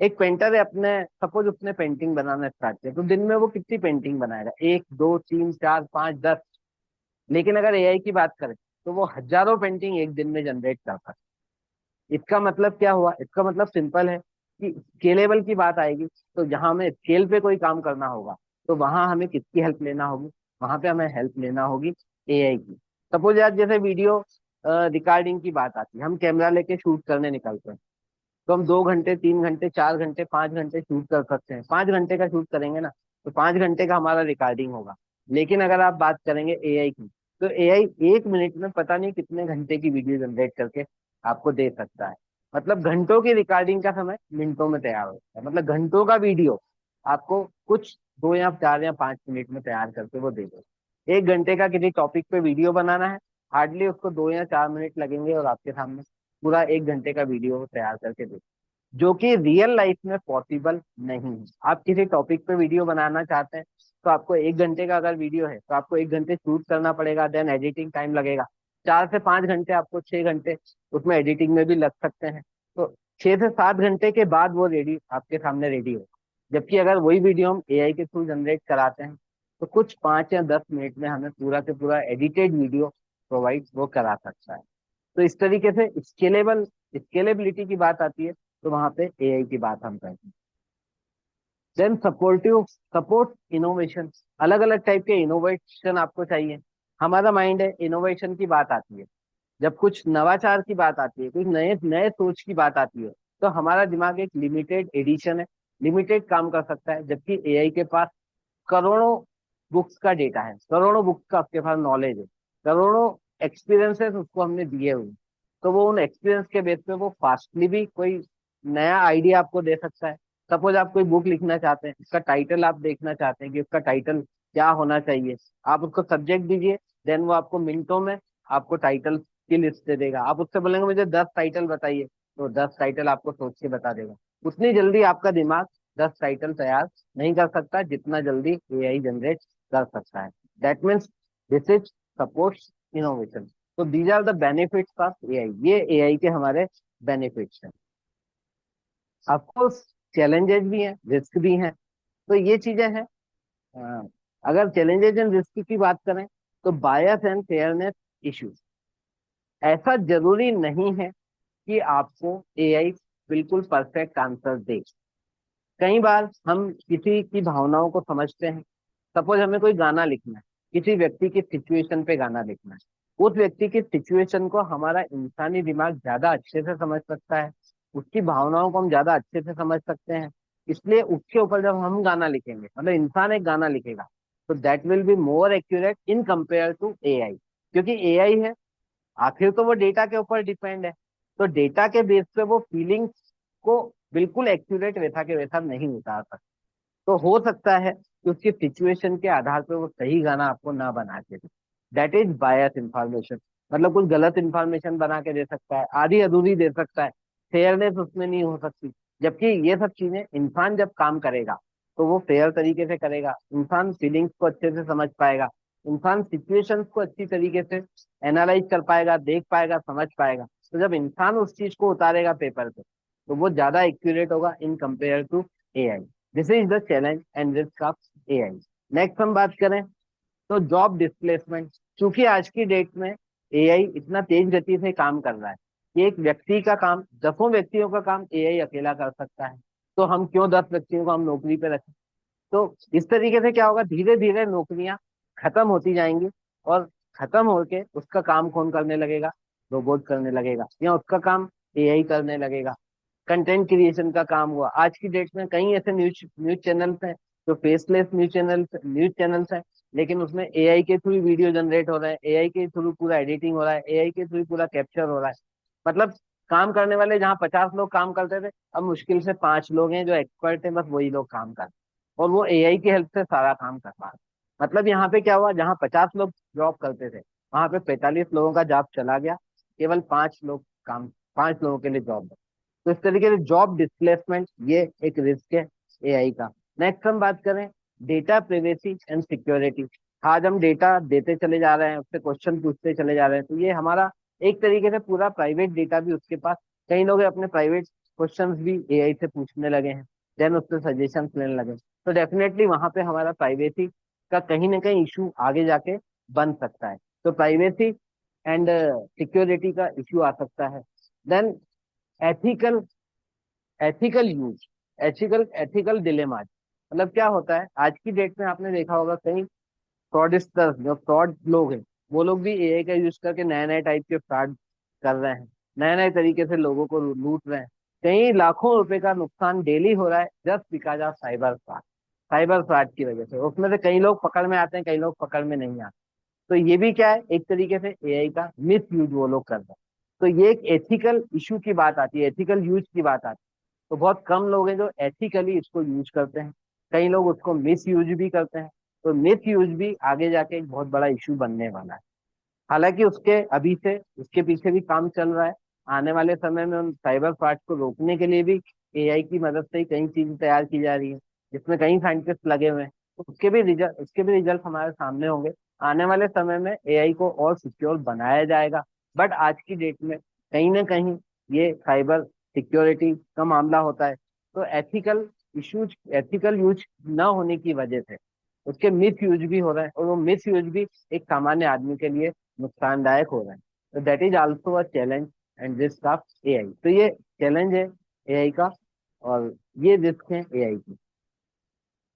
एक पेंटर है, अपने सपोज उसने पेंटिंग बनाना स्टार्ट किया तो दिन में वो कितनी पेंटिंग बनाएगा, 1 2 3 4 5 10। लेकिन अगर एआई की बात करें तो वो हजारों पेंटिंग एक दिन में जनरेट कर सकता है। इसका मतलब क्या हुआ, इसका मतलब सिंपल है कि स्केलेबल की बात आएगी तो जहां हमें स्केल पे कोई काम करना होगा तो वहां हमें किसकी हेल्प लेना होगी, वहां पे हमें हेल्प लेना होगी एआई की। सपोज यार जैसे वीडियो रिकॉर्डिंग की बात आती है, हम कैमरा लेके शूट करने निकलते हैं तो हम 2 घंटे 3 घंटे 4 घंटे 5 घंटे शूट कर सकते हैं। 5 घंटे का शूट करेंगे ना तो 5 घंटे का हमारा रिकॉर्डिंग होगा। लेकिन अगर आप बात करेंगे एआई की तो एआई 1 मिनट में पता नहीं कितने घंटे की वीडियो जनरेट करके आपको दे सकता है। मतलब घंटों की रिकॉर्डिंग का समय मिनटों में तैयार होता है, मतलब घंटों का वीडियो आपको कुछ 2 या 4 या 5 मिनट में तैयार करके वो दे देगा। 1 घंटे का किसी टॉपिक पे वीडियो बनाना है, हार्डली उसको 2 या 4 मिनट लगेंगे और आपके सामने पूरा 1 घंटे का वीडियो तैयार करके दे, जो कि रियल लाइफ में पॉसिबल नहीं है। आप किसी टॉपिक पे वीडियो बनाना चाहते हैं तो आपको 1 घंटे का अगर वीडियो है तो आपको 1 घंटे शूट करना पड़ेगा, देन एडिटिंग टाइम लगेगा 4 से 5 घंटे, आपको 6 घंटे उसमें एडिटिंग में भी लग सकते हैं। तो 6 से 7 घंटे के बाद वो रेडी आपके सामने रेडी हो। जबकि अगर वही वीडियो हम एआई के थ्रू जनरेट कराते हैं तो कुछ 5 या 10 मिनट में हमें पूरा के पूरा एडिटेड वीडियो प्रोवाइड वो करा सकता है। तो इस तरीके से स्केलेबिलिटी की बात आती है तो वहां पे एआई की बात हम करते हैं। देन सपोर्टिव सपोर्ट इनोवेशन, अलग अलग टाइप के इनोवेशन आपको चाहिए। हमारा माइंड है इनोवेशन की बात आती है, जब कुछ नवाचार की बात आती है, कुछ नए नए सोच की बात आती है तो हमारा दिमाग एक लिमिटेड एडिशन है, लिमिटेड काम कर सकता है। जबकि एआई के पास करोड़ों बुक्स का डेटा है, करोड़ों बुक्स का आपके पास नॉलेज है, करोड़ों एक्सपीरियंसेस उसको हमने दिए हुए हैं। तो वो उन एक्सपीरियंस के बेस पे वो फास्टली भी कोई नया आइडिया आपको दे सकता है। सपोज आप कोई बुक लिखना चाहते हैं, उसका टाइटल आप देखना चाहते हैं कि उसका टाइटल क्या होना चाहिए, आप उसको सब्जेक्ट दीजिए, देन वो आपको मिनटों में आपको टाइटल की लिस्ट दे देगा। आप उससे बोलेंगे मुझे 10 टाइटल बताइए तो 10 टाइटल आपको सोच के बता देगा। उतनी जल्दी आपका दिमाग 10 टाइटल तैयार नहीं कर सकता जितना जल्दी एआई जनरेट कर सकता है। That means this is supports innovation. तो these are the benefits of AI, ये एआई के हमारे बेनिफिट्स हैं। ऑफकोर्स चैलेंजेस भी हैं, रिस्क भी हैं, तो ये चीजें हैं। अ, अगर चैलेंजेस एंड रिस्क की बात करें तो बायस एंड फेयरनेस इश्यूज, ऐसा जरूरी नहीं है कि आपको एआई बिल्कुल परफेक्ट आंसर दे। कई बार हम किसी की भावनाओं को समझते हैं। सपोज हमें कोई गाना लिखना है, किसी व्यक्ति की सिचुएशन पे गाना लिखना है, उस व्यक्ति की सिचुएशन को हमारा इंसानी दिमाग ज्यादा अच्छे से समझ सकता है, उसकी भावनाओं को हम ज्यादा अच्छे से समझ सकते हैं। इसलिए उसके ऊपर जब हम गाना लिखेंगे, मतलब इंसान एक गाना लिखेगा, तो that will be more accurate in compare to AI. क्योंकि एआई है, आखिर तो वो डेटा के ऊपर डिपेंड है, तो डेटा के बेस पे वो फीलिंग्स को बिल्कुल एक्यूरेट वैसा के वैसा नहीं उतार सकता। तो हो सकता है कि उसकी सिचुएशन के आधार पर वो सही गाना आपको ना बना के दे। दैट इज बायस इंफॉर्मेशन, मतलब कुछ गलत इंफॉर्मेशन बना के दे सकता है, आधी अधूरी दे सकता है, फेयरनेस उसमें नहीं हो सकती। जबकि ये सब चीजें इंसान जब काम करेगा तो वो फेयर तरीके से करेगा, इंसान फीलिंग्स को अच्छे से समझ पाएगा, इंसान सिचुएशंस को अच्छी तरीके से एनालाइज कर पाएगा, देख पाएगा, समझ पाएगा। तो जब इंसान उस चीज को उतारेगा पेपर पे, तो वो ज्यादा एक्यूरेट होगा in compare to AI. This is the challenge and risk of AI. Next हम बात करें तो जॉब डिस्प्लेसमेंट। क्योंकि आज की डेट में एआई इतना तेज गति से काम कर रहा है कि एक व्यक्ति का काम, दसों व्यक्तियों का काम एआई अकेला कर सकता है। तो हम क्यों 10 व्यक्तियों को हम नौकरी पे रखें। तो इस तरीके से क्या होगा, धीरे धीरे नौकरियां खत्म होती जाएंगी, और खत्म होके उसका काम कौन करने लगेगा, रोबोट करने लगेगा, या उसका काम एआई करने लगेगा। कंटेंट क्रिएशन का काम हुआ, आज की डेट में कई ऐसे न्यूज न्यूज चैनल्स हैं जो फेसलेस न्यूज चैनल्स हैं, लेकिन उसमें एआई के थ्रू वीडियो जनरेट हो रहा है, एआई के थ्रू पूरा एडिटिंग हो रहा है, एआई के थ्रू पूरा कैप्चर हो रहा है। मतलब काम करने वाले जहाँ 50 लोग काम करते थे, अब मुश्किल से 5 लोग हैं जो एक्सपर्ट हैं, बस वही लोग काम कर रहे हैं, और वो एआई की हेल्प से सारा काम कर पा रहे हैं। मतलब यहाँ पे क्या हुआ, जहाँ 50 लोग जॉब करते थे, वहां पे 45 लोगों का जॉब चला गया, केवल 5 लोग काम, 5 लोगों के लिए जॉब। तो इस तरीके से जॉब डिस्प्लेसमेंट ये एक रिस्क है एआई का। नेक्स्ट हम बात करें डेटा प्रिवेसी एंड सिक्योरिटी। आज हम डेटा देते चले जा रहे हैं, उससे क्वेश्चन पूछते चले जा रहे हैं, तो ये हमारा एक तरीके से पूरा प्राइवेट डेटा भी उसके पास, कई लोग अपने प्राइवेट क्वेश्चंस भी एआई से पूछने लगे हैं, देन उससे सजेशंस लेने लगे। तो डेफिनेटली वहां पे हमारा प्राइवेसी का कहीं ना कहीं इशू आगे जाके बन सकता है। तो प्राइवेसी एंड सिक्योरिटी का इशू आ सकता है। Then ethical ethical use, ethical dilemmas. मतलब क्या होता है, आज की डेट में आपने देखा होगा कई फ्रॉडस्टर्स, जो फ्रॉड लोग हैं, वो लोग भी एआई का यूज करके नए नए टाइप के फ्रॉड कर रहे हैं, नए नए तरीके से लोगों को लूट रहे हैं। कई लाखों रुपए का नुकसान डेली हो रहा है just because of cyber fraud की वजह से। उसमें से कई लोग पकड़ में आते हैं, कई लोग पकड़ में नहीं आते। तो ये भी क्या है, एक तरीके से एआई का मिस यूज वो लोग कर रहे हैं। तो ये एक एथिकल इशू की बात आती है, एथिकल यूज की बात आती है। तो बहुत कम लोग हैं जो एथिकली इसको यूज करते हैं, कई लोग उसको मिस यूज भी करते हैं। तो मिस यूज भी आगे जाके एक बहुत बड़ा इशू बनने वाला है। हालांकि उसके अभी से उसके पीछे भी काम चल रहा है। आने वाले समय में उन साइबर फ्रॉड को रोकने के लिए भी एआई की मदद से ही कई चीजें तैयार की जा रही है, जिसमें कई साइंटिस्ट लगे हुए हैं। तो उसके भी रिजल्ट हमारे सामने होंगे। आने वाले समय में एआई को और सिक्योर बनाया जाएगा। बट आज की डेट में कहीं ना कहीं ये साइबर सिक्योरिटी का मामला होता है, तो एथिकल यूज न होने की वजह से उसके मिस यूज भी हो रहा है, और वो मिस यूज भी एक सामान्य आदमी के लिए नुकसानदायक हो रहा है। तो that is also a challenge and risk of AI. तो ये चैलेंज है एआई का, और ये रिस्क है एआई की।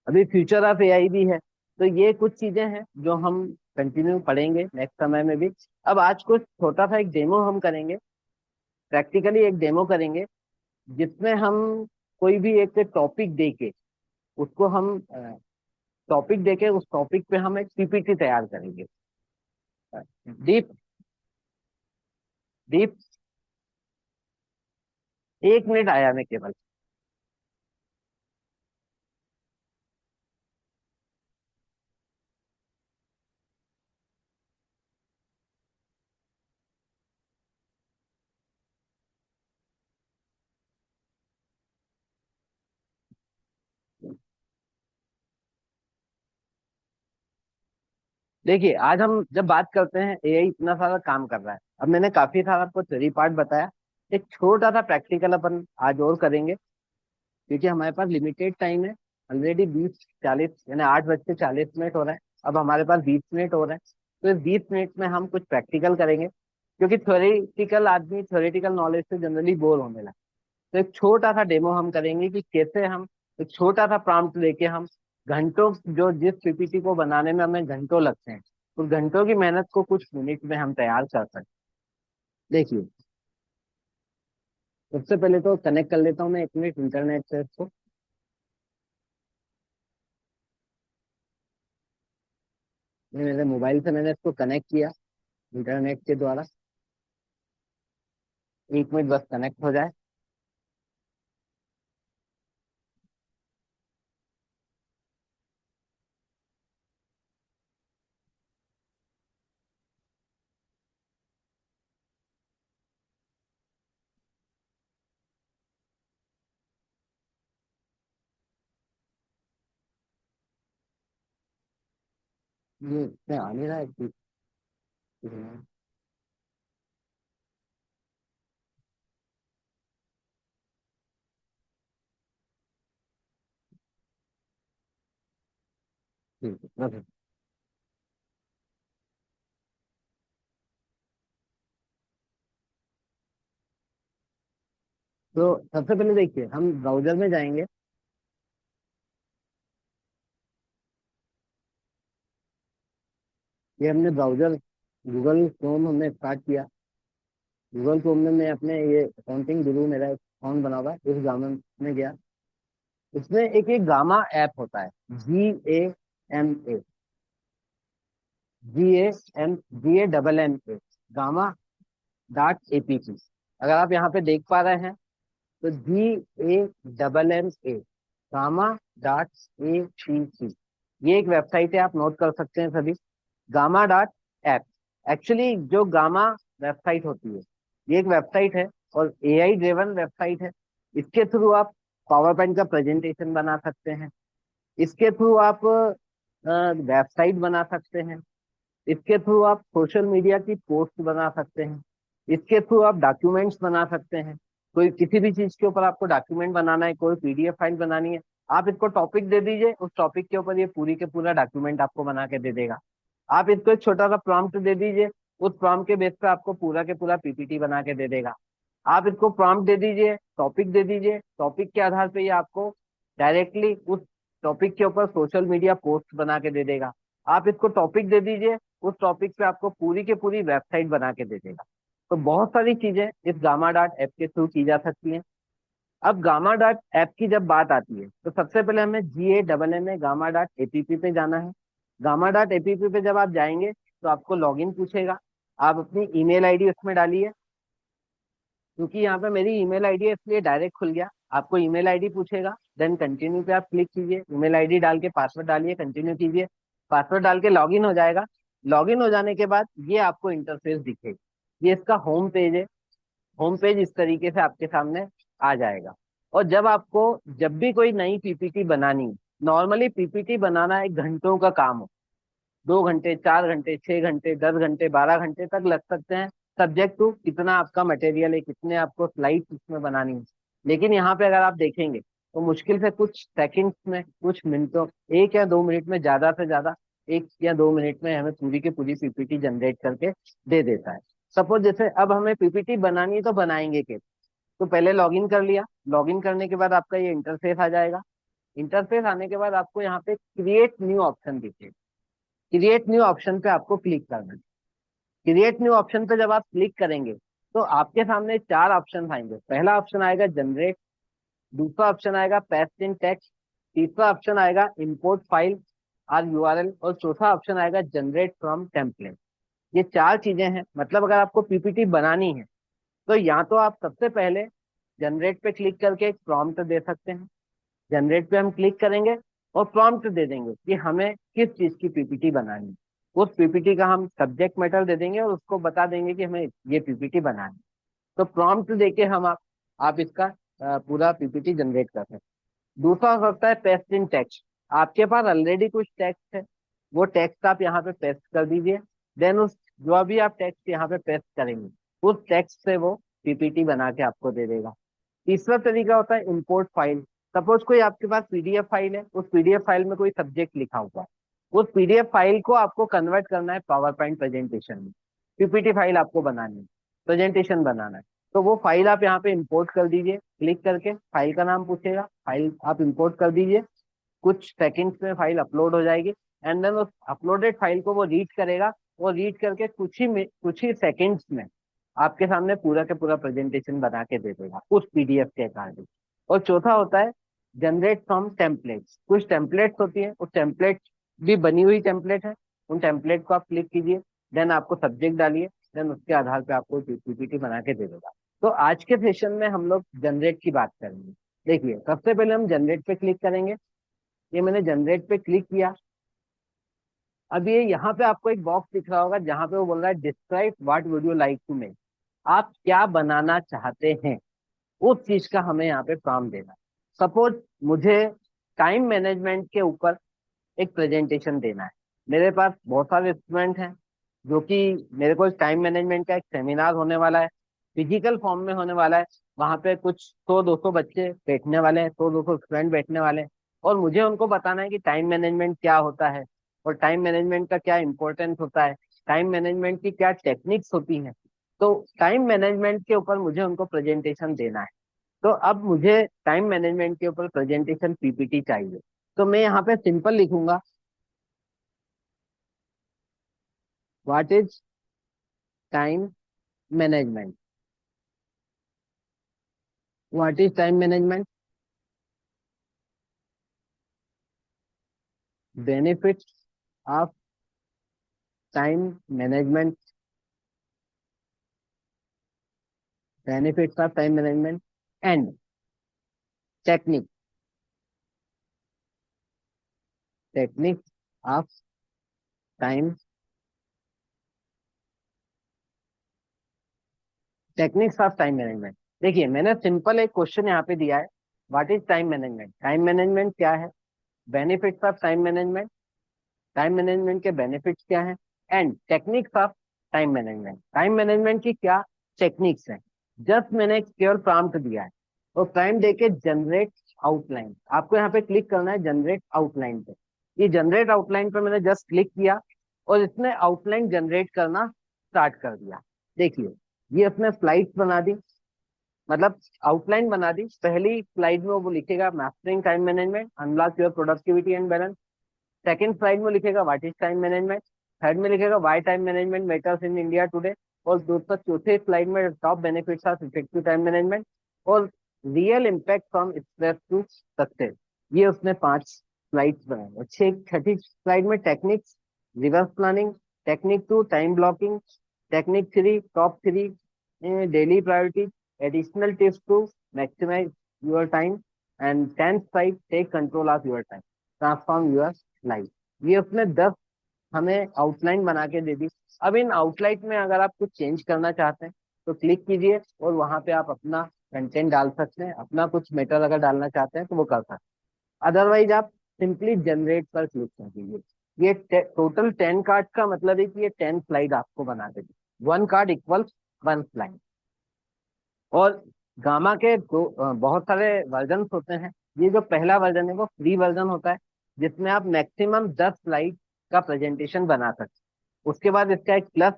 अभी फ्यूचर ऑफ एआई भी है। तो ये कुछ चीजें हैं जो हम कंटिन्यू पढ़ेंगे नेक्स्ट समय में भी। अब आज कुछ छोटा सा एक डेमो हम करेंगे, प्रैक्टिकली एक डेमो करेंगे, जिसमें हम कोई भी एक टॉपिक दे के उसको हम टॉपिक देके उस टॉपिक पे हम एक पीपीटी तैयार करेंगे। डीप डीप 1 मिनट आया मैं केवल। देखिए, आज हम जब बात करते हैं एआई इतना सारा काम कर रहा है, अब मैंने काफी सारा आपको थ्योरी पार्ट बताया, एक छोटा सा प्रैक्टिकल अपन आज और करेंगे, क्योंकि हमारे पास लिमिटेड टाइम है। ऑलरेडी 20:40 यानी 8:40 हो रहा है, अब हमारे पास 20 मिनट हो रहे हैं। तो इस 20 मिनट में हम कुछ प्रैक्टिकल करेंगे, क्योंकि थ्योरेटिकल आदमी थ्योरेटिकल नॉलेज से जनरली बोर होने लगा। तो एक छोटा सा डेमो हम करेंगे कि कैसे हम एक छोटा सा प्रॉम्प्ट लेके हम घंटों, जो जिस पीपीटी को बनाने में हमें घंटों लगते हैं, उस घंटों की मेहनत को कुछ मिनट में हम तैयार कर सकते हैं। देखिए, सबसे पहले तो कनेक्ट कर लेता हूँ मैं 1 मिनट इंटरनेट से इसको। मेरे मोबाइल से मैंने इसको कनेक्ट किया इंटरनेट के द्वारा। 1 मिनट बस कनेक्ट हो जाए। ये इसमें आ नहीं रहा है ठीक है रखो। तो सबसे पहले देखिए हम ब्राउजर में जाएंगे। ये हमने ब्राउजर गूगल क्रोम हमने स्टार्ट किया। गूगल क्रोम में मैं अपने ये अकाउंटिंग गुरु मेरा अकाउंट बना हुआ है, इस गामा में गया। इसमें एक गामा ऐप होता है, GAMA, GAMA, गामा.APP। अगर आप यहाँ पे देख पा रहे हैं तो GAMA, गामा.APP, ये एक वेबसाइट है, आप नोट कर सकते हैं सभी। गामा.ऐप, एक्चुअली जो गामा वेबसाइट होती है, ये एक वेबसाइट है और AI ड्रिवन वेबसाइट है। इसके थ्रू आप पावर पॉइंट का प्रेजेंटेशन बना सकते हैं। इसके थ्रू आप वेबसाइट बना सकते हैं। इसके थ्रू आप सोशल मीडिया की पोस्ट बना सकते हैं। इसके थ्रू आप डॉक्यूमेंट्स बना सकते हैं। कोई किसी भी चीज के ऊपर आपको डॉक्यूमेंट बनाना है, कोई PDF फाइल बनानी है, आप इसको टॉपिक दे दीजिए, उस टॉपिक के ऊपर ये पूरी के पूरा डॉक्यूमेंट आपको बना के दे देगा। आप इसको एक छोटा सा प्रॉम्प्ट दे दीजिए, उस प्रॉम्प्ट के बेस पे आपको पूरा के पूरा PPT बना के दे देगा। आप इसको प्रॉम्प्ट दे दीजिए, टॉपिक दे दीजिए, टॉपिक के आधार पे ये आपको डायरेक्टली उस टॉपिक के ऊपर सोशल मीडिया पोस्ट बना के दे देगा। आप इसको टॉपिक दे दीजिए, उस टॉपिक पे आपको पूरी के पूरी वेबसाइट बना के दे देगा। तो बहुत सारी चीजें इस गामा.ऐप के थ्रू की जा सकती हैं। अब गामा.ऐप की जब बात आती है तो सबसे पहले हमें GAMA गामा.APP पे जाना है। गामा.APP पे जब आप जाएंगे तो आपको लॉगिन पूछेगा। आप अपनी ईमेल आईडी उसमें डालिए। क्योंकि यहाँ पे मेरी ईमेल आईडी है इसलिए डायरेक्ट खुल गया। आपको ईमेल आईडी पूछेगा, देन कंटिन्यू पे आप क्लिक कीजिए, ईमेल आईडी डाल के पासवर्ड डालिए, कंटिन्यू कीजिए। पासवर्ड डाल के लॉगिन हो जाएगा। लॉगिन हो जाने के बाद ये आपको इंटरफेस दिखेगा। ये इसका होम पेज है। होम पेज इस तरीके से आपके सामने आ जाएगा। और जब आपको जब भी कोई नई PPT बनानी है, नॉर्मली PPT बनाना एक घंटों का काम हो, 2 घंटे, 4 घंटे, 6 घंटे, 10 घंटे, 12 घंटे तक लग सकते हैं, सब्जेक्ट टू कितना आपका मटेरियल है, कितने आपको स्लाइड्स उसमें बनानी है। लेकिन यहाँ पे अगर आप देखेंगे तो मुश्किल से कुछ सेकंड्स में, कुछ मिनटों, 1 या 2 मिनट में, ज्यादा से ज्यादा 1 या 2 मिनट में हमें पूरी की पूरी PPT जनरेट करके दे देता है। सपोज जैसे अब हमें PPT बनानी है तो बनाएंगे कैसे? तो पहले लॉगिन कर लिया। लॉगिन करने के बाद आपका ये इंटरफेस आ जाएगा। इंटरफेस आने के बाद आपको यहाँ पे क्रिएट न्यू ऑप्शन दिखेगा। क्रिएट न्यू ऑप्शन पे आपको क्लिक करना है। क्रिएट न्यू ऑप्शन पे जब आप क्लिक करेंगे तो आपके सामने 4 ऑप्शन आएंगे। पहला ऑप्शन आएगा जनरेट, दूसरा ऑप्शन आएगा पेस्ट इन टेक्स्ट, तीसरा ऑप्शन आएगा इंपोर्ट फाइल और URL, और चौथा ऑप्शन आएगा जनरेट फ्रॉम टेम्पलेट। ये 4 चीजें हैं। मतलब अगर आपको PPT बनानी है तो या तो आप सबसे पहले जनरेट पे क्लिक करके एक प्रॉम्प्ट दे सकते हैं। जनरेट पे हम क्लिक करेंगे और प्रॉम्प्ट दे देंगे कि हमें किस चीज की PPT बनानी है। उस PPT का हम सब्जेक्ट मैटर दे देंगे और उसको बता देंगे कि हमें ये PPT बनानी है। तो प्रॉम्प्ट देके हम आप इसका पूरा PPT जनरेट कर सकते हैं। दूसरा हो सकता है पेस्ट इन टेक्स्ट। आपके पास ऑलरेडी कुछ टेक्स्ट है, वो टेक्स्ट आप यहाँ पे पेस्ट कर दीजिए। देन उस जो भी आप टेक्स्ट यहाँ पे पेस्ट करेंगे, उस टेक्स्ट से वो PPT बना के आपको दे देगा। तीसरा तरीका होता है इंपोर्ट फाइल। सपोज कोई आपके पास PDF फाइल है, उस PDF फाइल में कोई सब्जेक्ट लिखा हुआ है, उस PDF फाइल को आपको कन्वर्ट करना है पावर पॉइंट प्रेजेंटेशन में। PPT फाइल आपको बनानी है, प्रेजेंटेशन बनाना है। तो वो फाइल आप यहाँ पे इंपोर्ट कर दीजिए। क्लिक करके फाइल का नाम पूछेगा, फाइल आप इंपोर्ट कर दीजिए। कुछ सेकंड्स में फाइल अपलोड हो जाएगी। एंड देन उस अपलोडेड फाइल को वो रीड करेगा। वो रीड करके कुछ ही सेकंड्स में आपके सामने पूरा के पूरा प्रेजेंटेशन बना के दे देगा उस PDF के अकॉर्डिंग। और चौथा होता है जनरेट फ्रॉम टेम्पलेट्स। कुछ टेम्पलेट्स होती है, वो टेम्पलेट भी बनी हुई टेम्पलेट है, उन टेम्पलेट को आप क्लिक कीजिए। देन आपको सब्जेक्ट डालिए, देन उसके आधार पे आपको PPT बना के दे देगा। तो आज के सेशन में हम लोग जनरेट की बात करेंगे। देखिए सबसे पहले हम जनरेट पे क्लिक करेंगे। ये मैंने जनरेट पे क्लिक किया। अब ये यहाँ पे आपको एक बॉक्स दिख रहा होगा जहाँ पे वो बोल रहा है describe what would you like to make. आप क्या बनाना चाहते हैं, उस चीज का हमें यहाँ पे प्रॉम्प्ट देना है। सपोज मुझे टाइम मैनेजमेंट के ऊपर एक प्रेजेंटेशन देना है। मेरे पास बहुत सारे स्टूडेंट हैं जो कि मेरे को टाइम मैनेजमेंट का एक सेमिनार होने वाला है, फिजिकल फॉर्म में होने वाला है। वहाँ पे कुछ 100-200 बच्चे बैठने वाले हैं, 100-200 स्टूडेंट बैठने वाले हैं, और मुझे उनको बताना है कि टाइम मैनेजमेंट क्या होता है और टाइम मैनेजमेंट का क्या इंपॉर्टेंस होता है, टाइम मैनेजमेंट की क्या टेक्निक्स होती हैं। तो टाइम मैनेजमेंट के ऊपर मुझे उनको प्रेजेंटेशन देना है। तो अब मुझे टाइम मैनेजमेंट के ऊपर प्रेजेंटेशन पीपीटी चाहिए। तो मैं यहाँ पे सिंपल लिखूंगा, what is time management. What is time management, benefits of time management, benefits of time management and technique, technique of time, techniques of time management. देखिए मैंने सिंपल एक क्वेश्चन यहाँ पे दिया है, what is time management, time management क्या है, benefits of time management, time management के बेनिफिट्स क्या हैं, and techniques of time management, time management की क्या टेक्निक्स हैं। जस्ट मैंने एक केवल प्रॉम्प्ट दिया है और प्राइम दे के जनरेट आउटलाइन, आपको यहाँ पे क्लिक करना है जनरेट आउटलाइन पे। ये जनरेट आउटलाइन पे मैंने जस्ट क्लिक किया और इसने आउटलाइन जनरेट करना स्टार्ट कर दिया। देखिए ये उसने स्लाइड्स बना दी, मतलब आउटलाइन बना दी। पहली स्लाइड में वो लिखेगा mastering time management, unlock your productivity and balance. Second slide में लिखेगा what is time management. Third में लिखेगा why time management matters in India today. और दोस्तों चौथे स्लाइड में top benefits of effective time management और real impact from stress to success. ये उसने 5 स्लाइड्स बनाए। और छठी स्लाइड में techniques, reverse planning, technique 2 time blocking, technique 3 top 3 daily priority, additional tips to maximize your time, and 10th slide take control of your time, transform your life. ये उसने 10 हमें आउटलाइन बना के दे दी। अब इन आउटलाइन में अगर आप कुछ चेंज करना चाहते हैं तो क्लिक कीजिए और वहां पे आप अपना कंटेंट डाल सकते हैं, अपना कुछ मैटर अगर डालना चाहते हैं तो वो कर सकते हैं। अदरवाइज आप सिंपली जनरेट पर क्लिक कर दीजिए। ये टोटल 10 कार्ड का मतलब है कि ये 10 स्लाइड आपको बना देगी। 1 कार्ड इक्वल्स 1 स्लाइड। और गामा के बहुत सारे वर्जन होते हैं। ये जो पहला वर्जन है वो फ्री वर्जन होता है, जिसमें आप मैक्सिमम 10 स्लाइड का प्रेजेंटेशन बना सकते हैं। उसके बाद इसका एक प्लस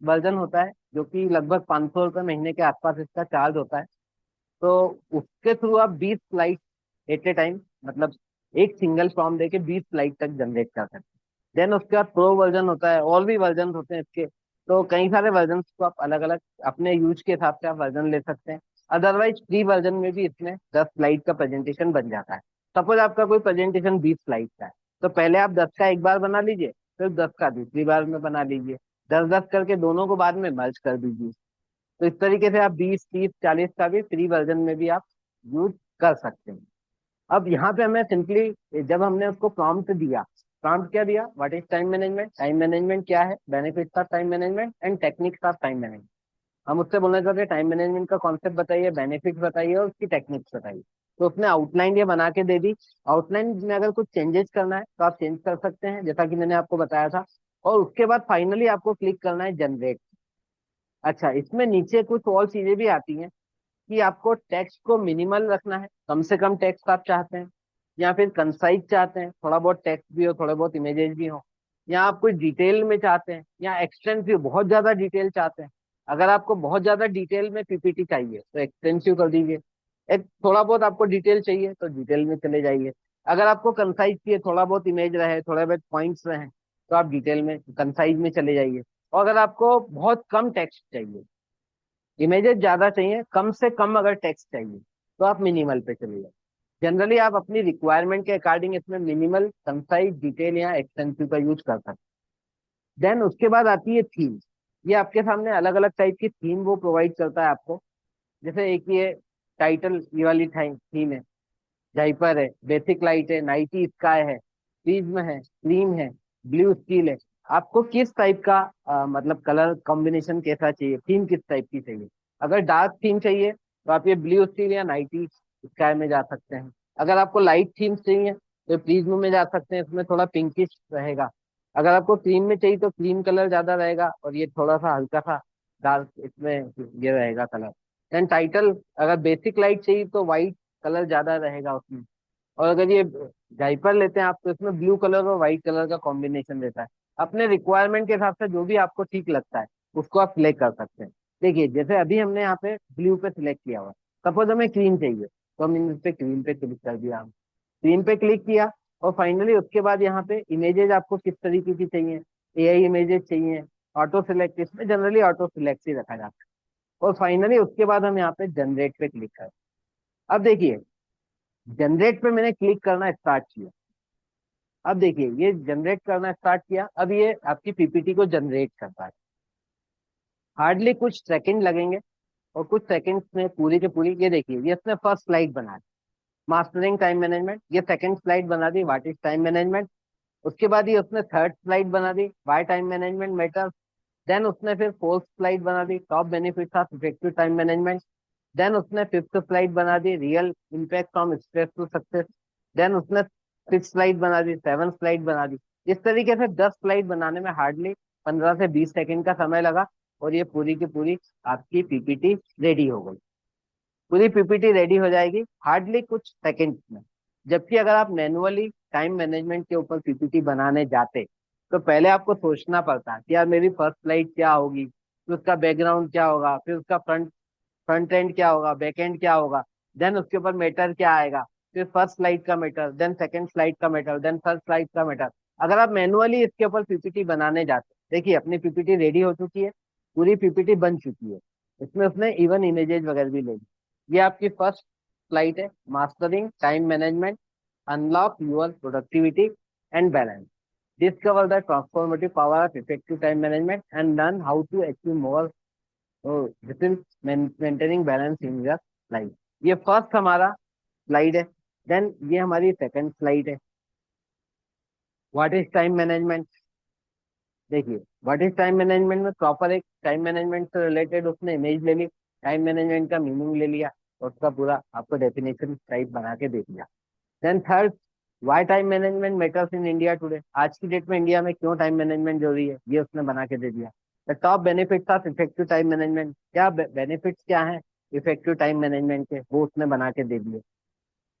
वर्जन होता है जो कि लगभग 500 रुपये महीने के आसपास इसका चार्ज होता है। तो उसके थ्रू आप 20 स्लाइड एट ए टाइम, मतलब एक सिंगल फॉर्म देके 20 स्लाइड तक जनरेट कर सकते हैं। देन उसके बाद प्रो वर्जन होता है, और भी वर्जन होते हैं इसके। तो कई सारे वर्जन को आप अलग अलग अपने यूज के हिसाब से आप वर्जन ले सकते हैं। अदरवाइज फ्री वर्जन में भी इसमें 10 स्लाइड का प्रेजेंटेशन बन जाता है। सपोज आपका कोई प्रेजेंटेशन 20 स्लाइड का है, तो पहले आप 10 का एक बार बना लीजिए, फिर 10 का दूसरी बार में बना लीजिए, 10-10 करके दोनों को बाद में मर्ज कर दीजिए। तो इस तरीके से आप 20, 30, 40 का भी फ्री वर्जन में भी आप यूज कर सकते हैं। अब यहाँ पे हमें सिंपली जब हमने उसको प्रॉम्प्ट दिया, प्रॉम्प्ट क्या दिया, what is time management, time management क्या है, benefits of time management and techniques of time management. हम उससे बोलना चाहते हैं टाइम मैनेजमेंट का कॉन्सेप्ट बताइए, बेनिफिट्स बताइए और उसकी टेक्निक्स बताइए। तो उसने आउटलाइन ये बना के दे दी। आउटलाइन में अगर कुछ चेंजेस करना है तो आप चेंज कर सकते हैं, जैसा कि मैंने आपको बताया था। और उसके बाद फाइनली आपको क्लिक करना है जनरेट। अच्छा, इसमें नीचे कुछ और चीजें भी आती हैं कि आपको टेक्स्ट को मिनिमल रखना है, कम से कम टेक्स्ट आप चाहते हैं, या फिर कंसाइज चाहते हैं, थोड़ा बहुत टेक्स्ट भी हो, थोड़े बहुत इमेजेस भी हो, या आप कोई डिटेल में चाहते हैं, या एक्सटेंसिव बहुत ज्यादा डिटेल चाहते हैं। अगर आपको बहुत ज्यादा डिटेल में पीपीटी चाहिए तो एक्सटेंसिव कर दीजिए। एक थोड़ा बहुत आपको डिटेल चाहिए तो डिटेल में चले जाइए। अगर आपको कंसाइज चाहिए, थोड़ा बहुत इमेज रहे, थोड़े बहुत पॉइंट्स रहे, तो आप डिटेल में कंसाइज में चले जाइए। और अगर आपको बहुत कम टेक्स्ट चाहिए, इमेजेस ज्यादा चाहिए, कम से कम अगर टेक्स्ट चाहिए, तो आप मिनिमल पे चले जाए। जनरली आप अपनी रिक्वायरमेंट के अकॉर्डिंग इसमें मिनिमल, कंसाइज, डिटेल या एक्सटेंसिव का यूज कर सकते हैं। देन उसके बाद आती है थीम। ये आपके सामने अलग अलग टाइप की थीम वो प्रोवाइड करता है आपको। जैसे एक ये टाइटल, ये वाली थीम है, जाइपर है, बेसिक लाइट है, नाइटी स्काई है, प्रिज्म है, क्रीम है, ब्लू स्टील है। आपको किस टाइप का मतलब कलर कॉम्बिनेशन कैसा चाहिए, थीम किस टाइप की चाहिए। अगर डार्क थीम चाहिए तो आप ये ब्लू स्टील या नाइटी स्काई में जा सकते हैं। अगर आपको लाइट थीम चाहिए तो प्रिज्म में जा सकते हैं, इसमें थोड़ा पिंकिश रहेगा। अगर आपको क्रीम में चाहिए तो क्रीम कलर ज्यादा रहेगा, और ये थोड़ा सा हल्का सा डार्क इसमें ये रहेगा कलर। देन टाइटल, अगर बेसिक लाइट चाहिए तो व्हाइट कलर ज्यादा रहेगा उसमें। और अगर ये डाइपर लेते हैं आप तो इसमें ब्लू कलर और व्हाइट कलर का कॉम्बिनेशन रहता है। अपने रिक्वायरमेंट के हिसाब से जो भी आपको ठीक लगता है उसको आप सिलेक्ट कर सकते हैं। देखिए जैसे अभी हमने यहाँ पे ब्लू पे सिलेक्ट किया हुआ, सपोज हमें क्रीम चाहिए तो हम इस पे क्रीम पे क्लिक कर दिया, हम स्क्रीन पे क्लिक किया। और फाइनली उसके बाद यहाँ पे इमेजेस आपको किस तरीके की चाहिए, एआई इमेजेस चाहिए, ऑटो सिलेक्ट, इसमें जनरली ऑटो सिलेक्ट ही रखा जाता है। और फाइनली उसके बाद हम यहाँ पे जनरेट पे क्लिक करें। अब देखिए जनरेट पे मैंने क्लिक करना स्टार्ट किया। अब देखिए ये जनरेट करना स्टार्ट किया, अब ये आपकी पीपीटी को जनरेट करता है। हार्डली कुछ सेकंड लगेंगे, और कुछ सेकंड्स में पूरी की पूरी, ये देखिए ये इसने फर्स्ट स्लाइड बना दी, मास्टरिंग टाइम मैनेजमेंट। ये सेकंड स्लाइड बना दी, व्हाट इज टाइम मैनेजमेंट। उसके बाद ये उसने थर्ड स्लाइड बना दी, why time management matters. Then उसने फिर फोर्थ स्लाइड बना दी, top benefits of effective time management. Then उसने फिफ्थ स्लाइड बना दी, real impact from stress to success. Then उसने सिक्स स्लाइड बना दी, सेवन स्लाइड बना दी। इस तरीके से 10 स्लाइड बनाने में हार्डली 15 से 20 सेकंड का समय लगा, और ये पूरी की पूरी आपकी पीपीटी रेडी हो गई। पूरी पीपीटी रेडी हो जाएगी हार्डली कुछ सेकंड्स में। जबकि अगर आप मैनुअली टाइम मैनेजमेंट के ऊपर पीपीटी बनाने जाते तो पहले आपको सोचना पड़ता कि यार मेरी फर्स्ट स्लाइड क्या होगी, फिर उसका बैकग्राउंड क्या होगा, फिर उसका फ्रंट फ्रंट एंड क्या होगा, बैक एंड क्या होगा, देन उसके ऊपर मैटर क्या आएगा, फिर फर्स्ट स्लाइड का मैटर, देन सेकंड स्लाइड का मैटर, देन थर्ड स्लाइड का मैटर। अगर आप मैनुअली इसके ऊपर पीपीटी बनाने जाते, देखिए अपनी पीपीटी रेडी हो चुकी है, पूरी पीपीटी बन चुकी है, इसमें उसने इवन इमेजेस वगैरह भी ले ली। ये आपकी फर्स्ट स्लाइड है, mastering time management, unlock your productivity and balance, discover the transformative power of effective time management and learn how to achieve more with maintaining balance in your life. ये फर्स्ट हमारा स्लाइड है। देन ये हमारी सेकंड स्लाइड है, व्हाट इज टाइम मैनेजमेंट। देखिए व्हाट इज टाइम मैनेजमेंट में प्रॉपर एक टाइम मैनेजमेंट से रिलेटेड उसने इमेज ले ली, टाइम मैनेजमेंट का मीनिंग ले लिया, और उसका पूरा आपको डेफिनेशन टाइप बना के दे दिया। Then third, why time management matters in India today, आज की डेट में इंडिया में क्यों टाइम मैनेजमेंट जरूरी है, ये उसने बना के दे दिया। The top benefits of effective time management, क्या बेनिफिट्स क्या है इफेक्टिव टाइम मैनेजमेंट के, वो उसने बना के दे दिए।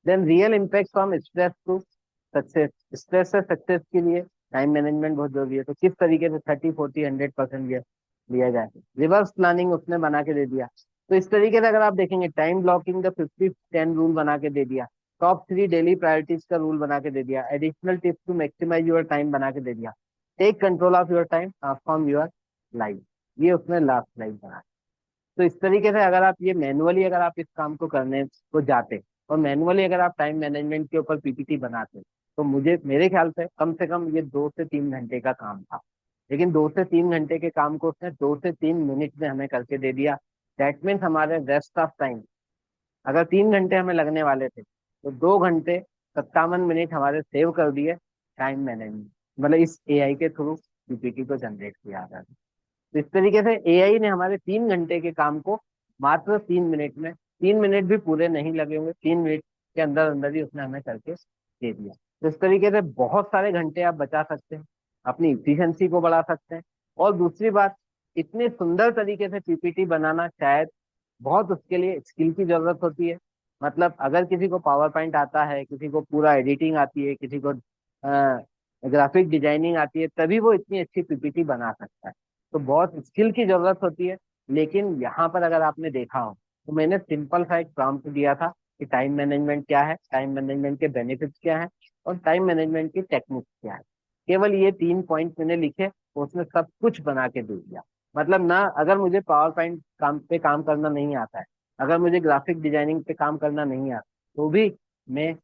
Then real impact from stress to success, stress से सक्सेस के लिए टाइम मैनेजमेंट बहुत जरूरी है, तो किस तरीके से 30 40 100% लिया जाए। रिवर्स प्लानिंग उसने बना के दे दिया। तो इस तरीके से अगर आप देखेंगे टाइम ब्लॉकिंग द 50-10 रूल बना के दे दिया, टॉप 3 डेली प्रायोरिटीज का रूल बना के दे दिया, additional tips to maximize your time बना के दे दिया, take control of your time transform your life, ये उसने लास्ट लाइन बना। तो इस तरीके से अगर आप ये मैनुअली अगर आप इस काम को करने को जाते, और मैनुअली अगर आप टाइम मैनेजमेंट के ऊपर पीपीटी बनाते, तो मुझे मेरे ख्याल से कम ये 2 से 3 घंटे का काम था। लेकिन 2 से 3 घंटे के काम को उसने 2 से 3 मिनट में हमें करके दे दिया। दैट मीन्स हमारे रेस्ट ऑफ टाइम, अगर 3 घंटे हमें लगने वाले थे तो 2 घंटे 57 मिनट हमारे सेव कर दिए टाइम मैनेजमेंट, मतलब इस एआई के थ्रू पीपीटी को जनरेट किया था। तो इस तरीके से एआई ने हमारे 3 घंटे के काम को मात्र 3 मिनट में, 3 मिनट भी पूरे नहीं लगे होंगे, 3 मिनट के अंदर अंदर ही उसने हमें करके दे दिया। तो इस तरीके से बहुत सारे घंटे आप बचा सकते हैं, अपनी इफिशियंसी को बढ़ा सकते हैं। और दूसरी बात, इतने सुंदर तरीके से पीपीटी बनाना शायद बहुत उसके लिए स्किल की जरूरत होती है। मतलब अगर किसी को पावर पॉइंट आता है, किसी को पूरा एडिटिंग आती है, किसी को ग्राफिक डिजाइनिंग आती है, तभी वो इतनी अच्छी पीपीटी बना सकता है। तो बहुत स्किल की जरूरत होती है। लेकिन यहाँ पर अगर आपने देखा हो तो मैंने सिंपल सा एक प्रॉम्प्ट दिया था कि टाइम मैनेजमेंट क्या है, टाइम मैनेजमेंट के बेनिफिट्स क्या है, और टाइम मैनेजमेंट की टेक्निक्स क्या है। केवल ये 3 पॉइंट मैंने लिखे, उसने सब कुछ बना के दे दिया। मतलब ना, अगर मुझे पावर पॉइंट काम करना नहीं आता है, अगर मुझे ग्राफिक डिजाइनिंग पे काम करना नहीं आता, तो भी मैं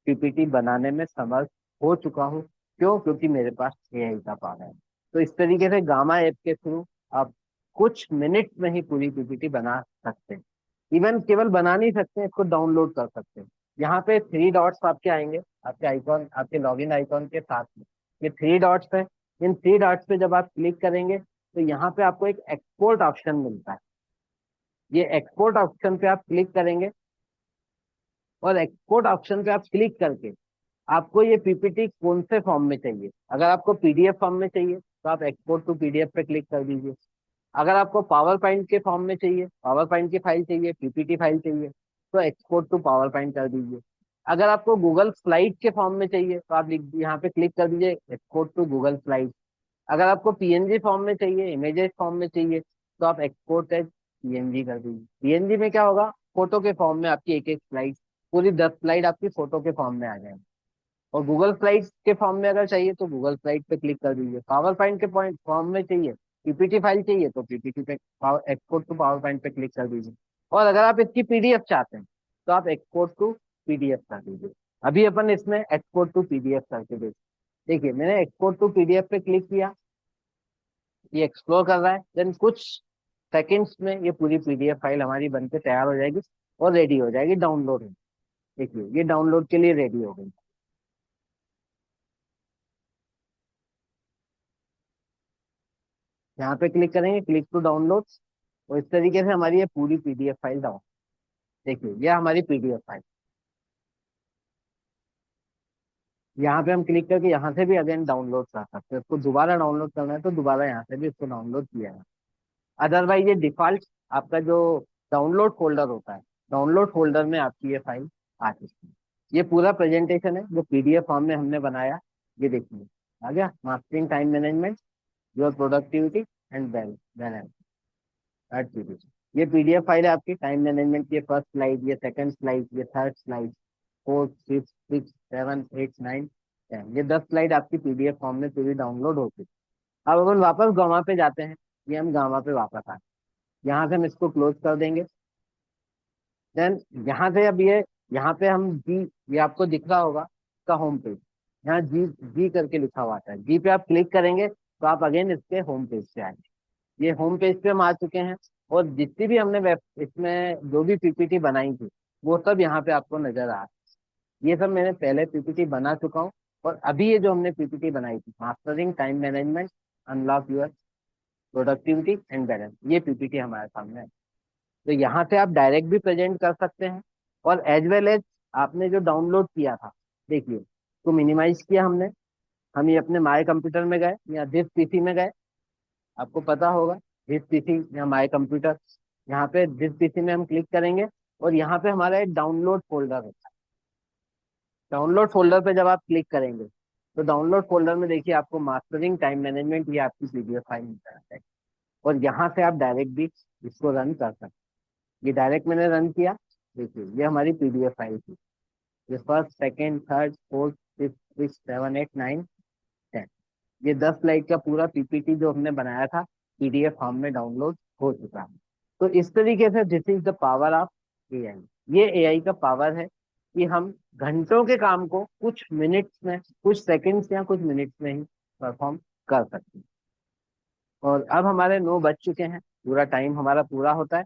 पीपीटी बनाने में समर्थ हो चुका हूँ। क्यों? क्योंकि मेरे पास एआई का पावर है। तो इस तरीके से गामा ऐप के थ्रू आप कुछ मिनट में ही पूरी पीपीटी बना सकते हैं। इवन केवल बना नहीं सकते, इसको डाउनलोड कर सकते हैं। यहाँ पे 3 डॉट्स आपके आएंगे, आपके आइकॉन, आपके लॉगिन आइकॉन के साथ में ये 3 डॉट्स है। इन 3 डॉट्स पे जब आप क्लिक करेंगे तो यहाँ पे आपको एक एक्सपोर्ट ऑप्शन मिलता है। ये एक्सपोर्ट ऑप्शन पे आप क्लिक करेंगे, और एक्सपोर्ट ऑप्शन पे आप क्लिक करके आपको ये पीपीटी कौन से फॉर्म में चाहिए। अगर आपको पीडीएफ फॉर्म में चाहिए तो आप एक्सपोर्ट टू पीडीएफ पे क्लिक कर दीजिए। अगर आपको पावर पॉइंट के फॉर्म में चाहिए, पावर पॉइंट की फाइल चाहिए, पीपीटी फाइल चाहिए, तो एक्सपोर्ट टू पावर पॉइंट कर दीजिए। अगर आपको गूगल स्लाइड के फॉर्म में चाहिए तो आप यहाँ पे क्लिक कर दीजिए एक्सपोर्ट टू गूगल स्लाइड। अगर आपको पीएनजी फॉर्म में चाहिए, इमेजेस फॉर्म में चाहिए, तो आप एक्सपोर्ट एज पीएनजी कर दीजिए। पीएनजी में क्या होगा, फोटो के फॉर्म में आपकी एक एक स्लाइड, पूरी 10 स्लाइड आपकी फोटो के फॉर्म में आ जाएंगी। और गूगल स्लाइड्स के फॉर्म में अगर चाहिए तो गूगल स्लाइड पे क्लिक कर दीजिए। पावर पॉइंट के पॉइंट फॉर्म में चाहिए, पीपीटी फाइल चाहिए, तो पीपीटी पे एक्सपोर्ट टू पावर पॉइंट पे क्लिक कर दीजिए। और अगर आप इसकी पीडीएफ चाहते हैं तो आप एक्सपोर्ट टू पीडीएफ कर दीजिए। अभी अपन इसमें एक्सपोर्ट टू पीडीएफ करके देखिए मैंने एक्सपोर्ट टू पीडीएफ पे क्लिक किया, ये एक्सप्लोर कर रहा है। देन कुछ सेकंड्स में ये पूरी पीडीएफ फाइल हमारी बनके तैयार हो जाएगी और रेडी हो जाएगी डाउनलोड होने। देखिए ये डाउनलोड के लिए रेडी हो गई। यहाँ पे क्लिक करेंगे, क्लिक टू डाउनलोड, और इस तरीके से हमारी ये पूरी पीडीएफ फाइल डाउन। देखिए ये हमारी पीडीएफ फाइल। यहाँ पे हम क्लिक करके यहाँ से भी अगेन डाउनलोड कर सकते हैं। उसको दोबारा डाउनलोड करना है तो दोबारा यहाँ से भी इसको डाउनलोड किया है। अदरवाइज ये डिफॉल्ट आपका जो डाउनलोड फोल्डर होता है, डाउनलोड फोल्डर में आपकी ये फाइल आ चुकी है। ये पूरा प्रेजेंटेशन है जो पीडीएफ फॉर्म में हमने बनाया। ये देखिए आ गया, mastering time management, your productivity and balance at PDF. ये पीडीएफ फाइल है आपकी टाइम मैनेजमेंट की। ये फर्स्ट स्लाइड, ये सेकंड स्लाइड, ये third slide, fourth, fifth, six, seven, eight, nine, 10, ये 10 स्लाइड आपकी पीडीएफ फॉर्म में पूरी डाउनलोड हो चुकी। अब अपन वापस गामा पे जाते हैं। ये हम गामा पे वापस आए, यहाँ से हम इसको क्लोज कर देंगे। देन यहाँ से अब ये, यहाँ पे हम जी, ये आपको दिख रहा होगा का होम पेज, यहाँ जी जी करके लिखा हुआ आता है। जी पे आप क्लिक करेंगे तो आप अगेन इसके होम पेज पे आएंगे। ये होम पेज पे हम आ चुके हैं। और जितनी भी हमने वेब इसमें जो भी पीपीटी बनाई थी वो सब यहाँ पे आपको नजर आ रहा है। ये सब मैंने पहले पीपीटी बना चुका हूँ। और अभी ये जो हमने पीपीटी बनाई थी, mastering time management, unlock your productivity and balance, ये पीपीटी हमारे सामने है। तो यहाँ से आप डायरेक्ट भी प्रेजेंट कर सकते हैं और एज वेल एज आपने जो डाउनलोड किया था, देखिए तो मिनिमाइज किया हमने। हम ये अपने माय कंप्यूटर में गए या दिस पीसी में गए, आपको पता होगा दिस पीसी या माय कंप्यूटर। यहाँ पे दिस पीसी में हम क्लिक करेंगे और यहाँ पे हमारा एक डाउनलोड फोल्डर है। डाउनलोड फोल्डर पे जब आप क्लिक करेंगे तो डाउनलोड फोल्डर में देखिए आपको मास्टरिंग टाइम मैनेजमेंट ये आपकी पीडीएफ फाइल मिल है। और यहाँ से आप डायरेक्ट भी इसको रन कर सकते हैं। ये डायरेक्ट मैंने रन किया, देखिए ये हमारी पीडीएफ फाइल थी। ये first, second, third, fourth, fifth, six, seven, eight, nine, 10, ये 10 स्लाइड का पूरा पीपीटी जो हमने बनाया था पीडीएफ फॉर्म में डाउनलोड हो चुका है। तो इस तरीके से this is the power of AI. ये एआई का पावर है कि हम घंटों के काम को कुछ मिनट्स में, कुछ सेकंड्स या कुछ मिनट्स में ही परफॉर्म कर सकते हैं। और अब हमारे 9 बज चुके हैं, पूरा टाइम हमारा पूरा होता है।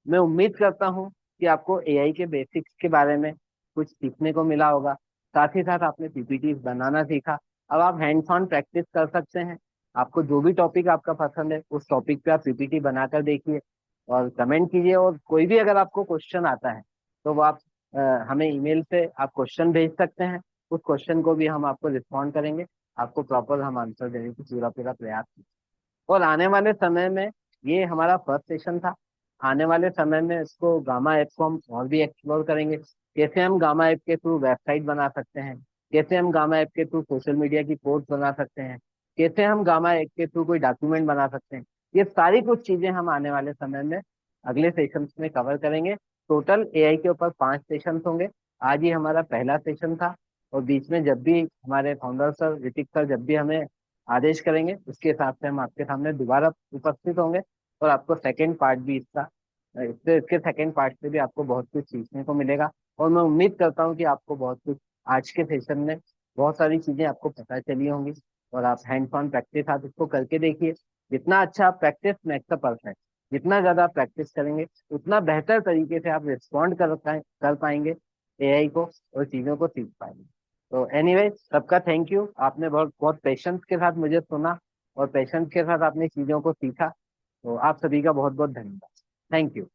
मैं उम्मीद करता हूँ कि आपको एआई के बेसिक्स के बारे में कुछ सीखने को मिला होगा। साथ ही साथ आपने पीपीटी बनाना सीखा। अब आप हैंड्स ऑन प्रैक्टिस कर सकते हैं। आपको जो भी टॉपिक आपका पसंद है उस टॉपिक पे आप पीपीटी बनाकर देखिए और कमेंट कीजिए। और कोई भी अगर आपको क्वेश्चन आता है तो वो आप हमें ईमेल पे आप क्वेश्चन भेज सकते हैं। उस क्वेश्चन को भी हम आपको रिस्पॉन्ड करेंगे, आपको प्रॉपर हम आंसर देने की पूरा पूरा प्रयास करेंगे। और आने वाले समय में, ये हमारा फर्स्ट सेशन था, आने वाले समय में इसको गामा ऐप को हम और भी एक्सप्लोर करेंगे। कैसे हम गामा ऐप के थ्रू वेबसाइट बना सकते हैं, कैसे हम गामा ऐप के थ्रू सोशल मीडिया की पोस्ट बना सकते हैं, कैसे हम गामा ऐप के थ्रू कोई डॉक्यूमेंट बना सकते हैं, ये सारी कुछ चीजें हम आने वाले समय में अगले सेशंस में कवर करेंगे। टोटल एआई के ऊपर 5 सेशंस होंगे। आज ही हमारा पहला सेशन था। और बीच में जब भी हमारे फाउंडर सर, ऋतिक सर जब भी हमें आदेश करेंगे उसके हिसाब से हम आपके सामने दोबारा उपस्थित होंगे। और आपको सेकंड पार्ट भी इसका, इसके सेकंड पार्ट से भी आपको बहुत कुछ सीखने को मिलेगा। और मैं उम्मीद करता हूँ कि आपको बहुत कुछ आज के सेशन में बहुत सारी चीजें आपको पता चली होंगी। और आप हैंड्स ऑन प्रैक्टिस आप इसको करके देखिए। जितना अच्छा आप प्रैक्टिस मेक्स अ परफेक्ट, जितना ज्यादा आप प्रैक्टिस करेंगे उतना बेहतर तरीके से आप रिस्पॉन्ड कर पाएंगे एआई को और चीजों को सीख पाएंगे। तो एनीवे, सबका थैंक यू। आपने बहुत बहुत पेशेंस के साथ मुझे सुना और पेशेंस के साथ आपने चीजों को सीखा। तो आप सभी का बहुत बहुत धन्यवाद। Thank you.